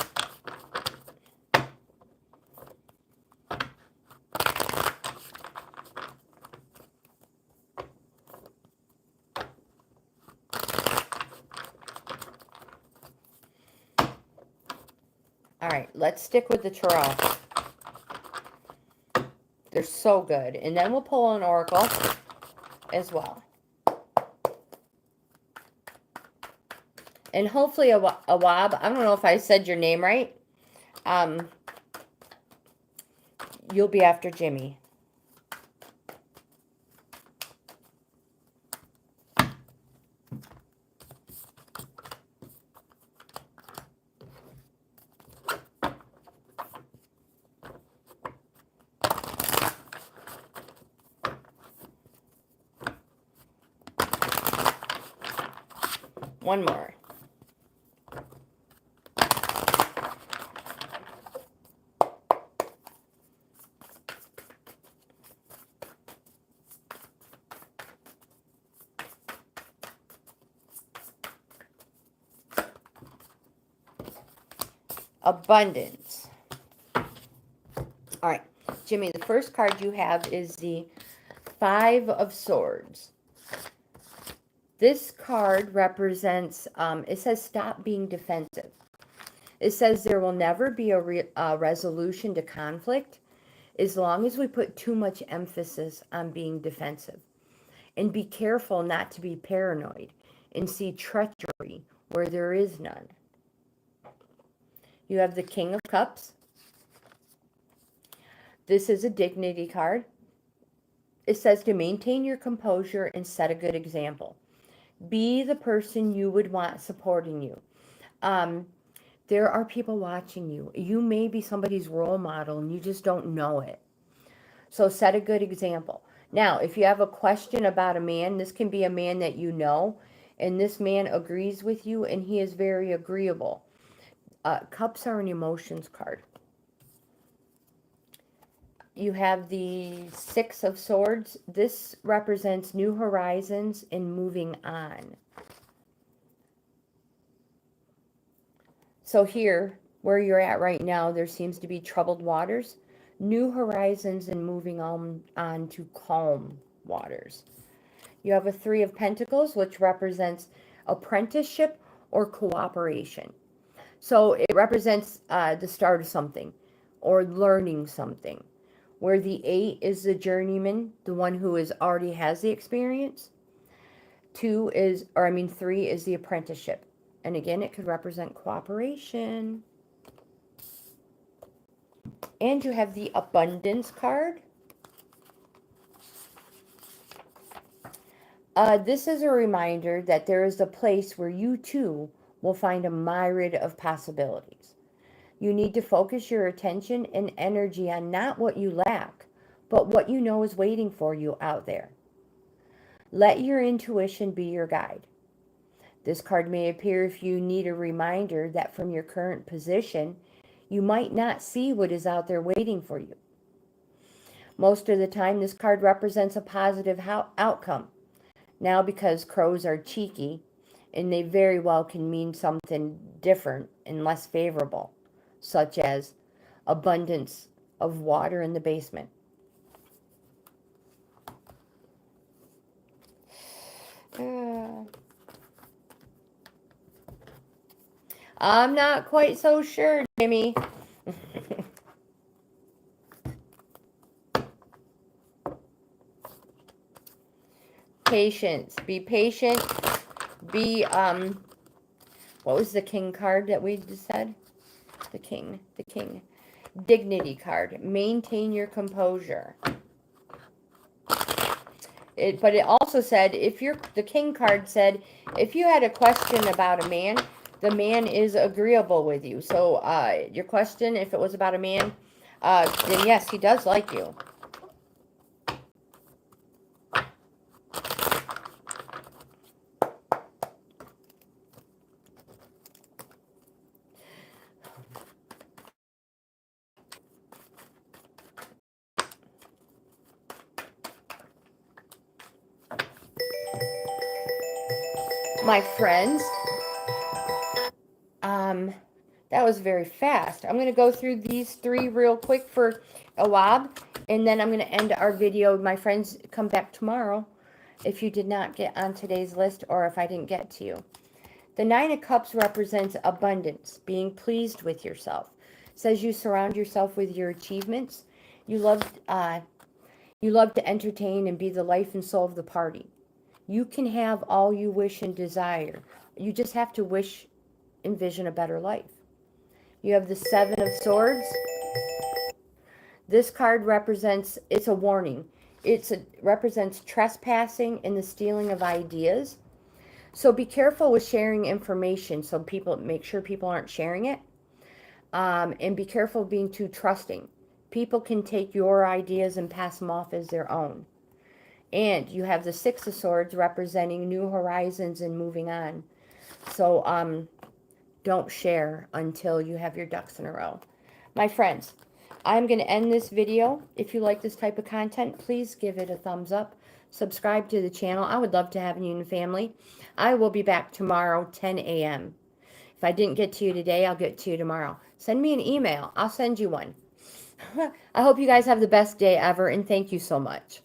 All right, let's stick with the tarot. They're so good. And then we'll pull an oracle as well. And hopefully Awab, I don't know if I said your name right. You'll be after Jimmy. One more. Abundance. All right, Jimmy, the first card you have is the Five of Swords. This card represents, it says stop being defensive. It says there will never be a resolution to conflict as long as we put too much emphasis on being defensive. And be careful not to be paranoid and see treachery where there is none. You have the King of Cups. This is a dignity card. It says to maintain your composure and set a good example. Be the person you would want supporting you. There are people watching you. You may be somebody's role model and you just don't know it. So set a good example. Now, if you have a question about a man, this can be a man that you know, and this man agrees with you and he is very agreeable. Cups are an emotions card. You have the Six of Swords. This represents new horizons and moving on. So here, where you're at right now, there seems to be troubled waters, new horizons, and moving on to calm waters. You have a Three of Pentacles, which represents apprenticeship or cooperation. So it represents the start of something or learning something. Where the 8 is the journeyman, the one who already has the experience. 3 is the apprenticeship. And again, it could represent cooperation. And you have the abundance card. This is a reminder that there is a place where you too will find a myriad of possibilities. You need to focus your attention and energy on not what you lack, but what you know is waiting for you out there. Let your intuition be your guide. This card may appear if you need a reminder that from your current position, you might not see what is out there waiting for you. Most of the time, this card represents a positive outcome. Now, because crows are cheeky, and they very well can mean something different and less favorable, such as abundance of water in the basement. I'm not quite so sure, Jimmy. Patience. Be patient. Be, what was the king card that we just said? The king. Dignity card. Maintain your composure. But it also said, the king card said, if you had a question about a man, the man is agreeable with you. So your question, if it was about a man, then yes, he does like you. My friends, that was very fast. I'm going to go through these 3 real quick for a while, and then I'm going to end our video. My friends, come back tomorrow if you did not get on today's list or if I didn't get to you. The 9 of Cups represents abundance, being pleased with yourself. It says you surround yourself with your achievements. You love to entertain and be the life and soul of the party. You can have all you wish and desire. You just have to envision a better life. You have the 7 of Swords. This card represents, it's a warning. It represents trespassing and the stealing of ideas. So be careful with sharing information. So make sure people aren't sharing it. And be careful of being too trusting. People can take your ideas and pass them off as their own. And you have the 6 of Swords representing new horizons and moving on. So don't share until you have your ducks in a row. My friends, I'm going to end this video. If you like this type of content, please give it a thumbs up. Subscribe to the channel. I would love to have you in the family. I will be back tomorrow, 10 a.m. If I didn't get to you today, I'll get to you tomorrow. Send me an email. I'll send you one. I hope you guys have the best day ever, and thank you so much.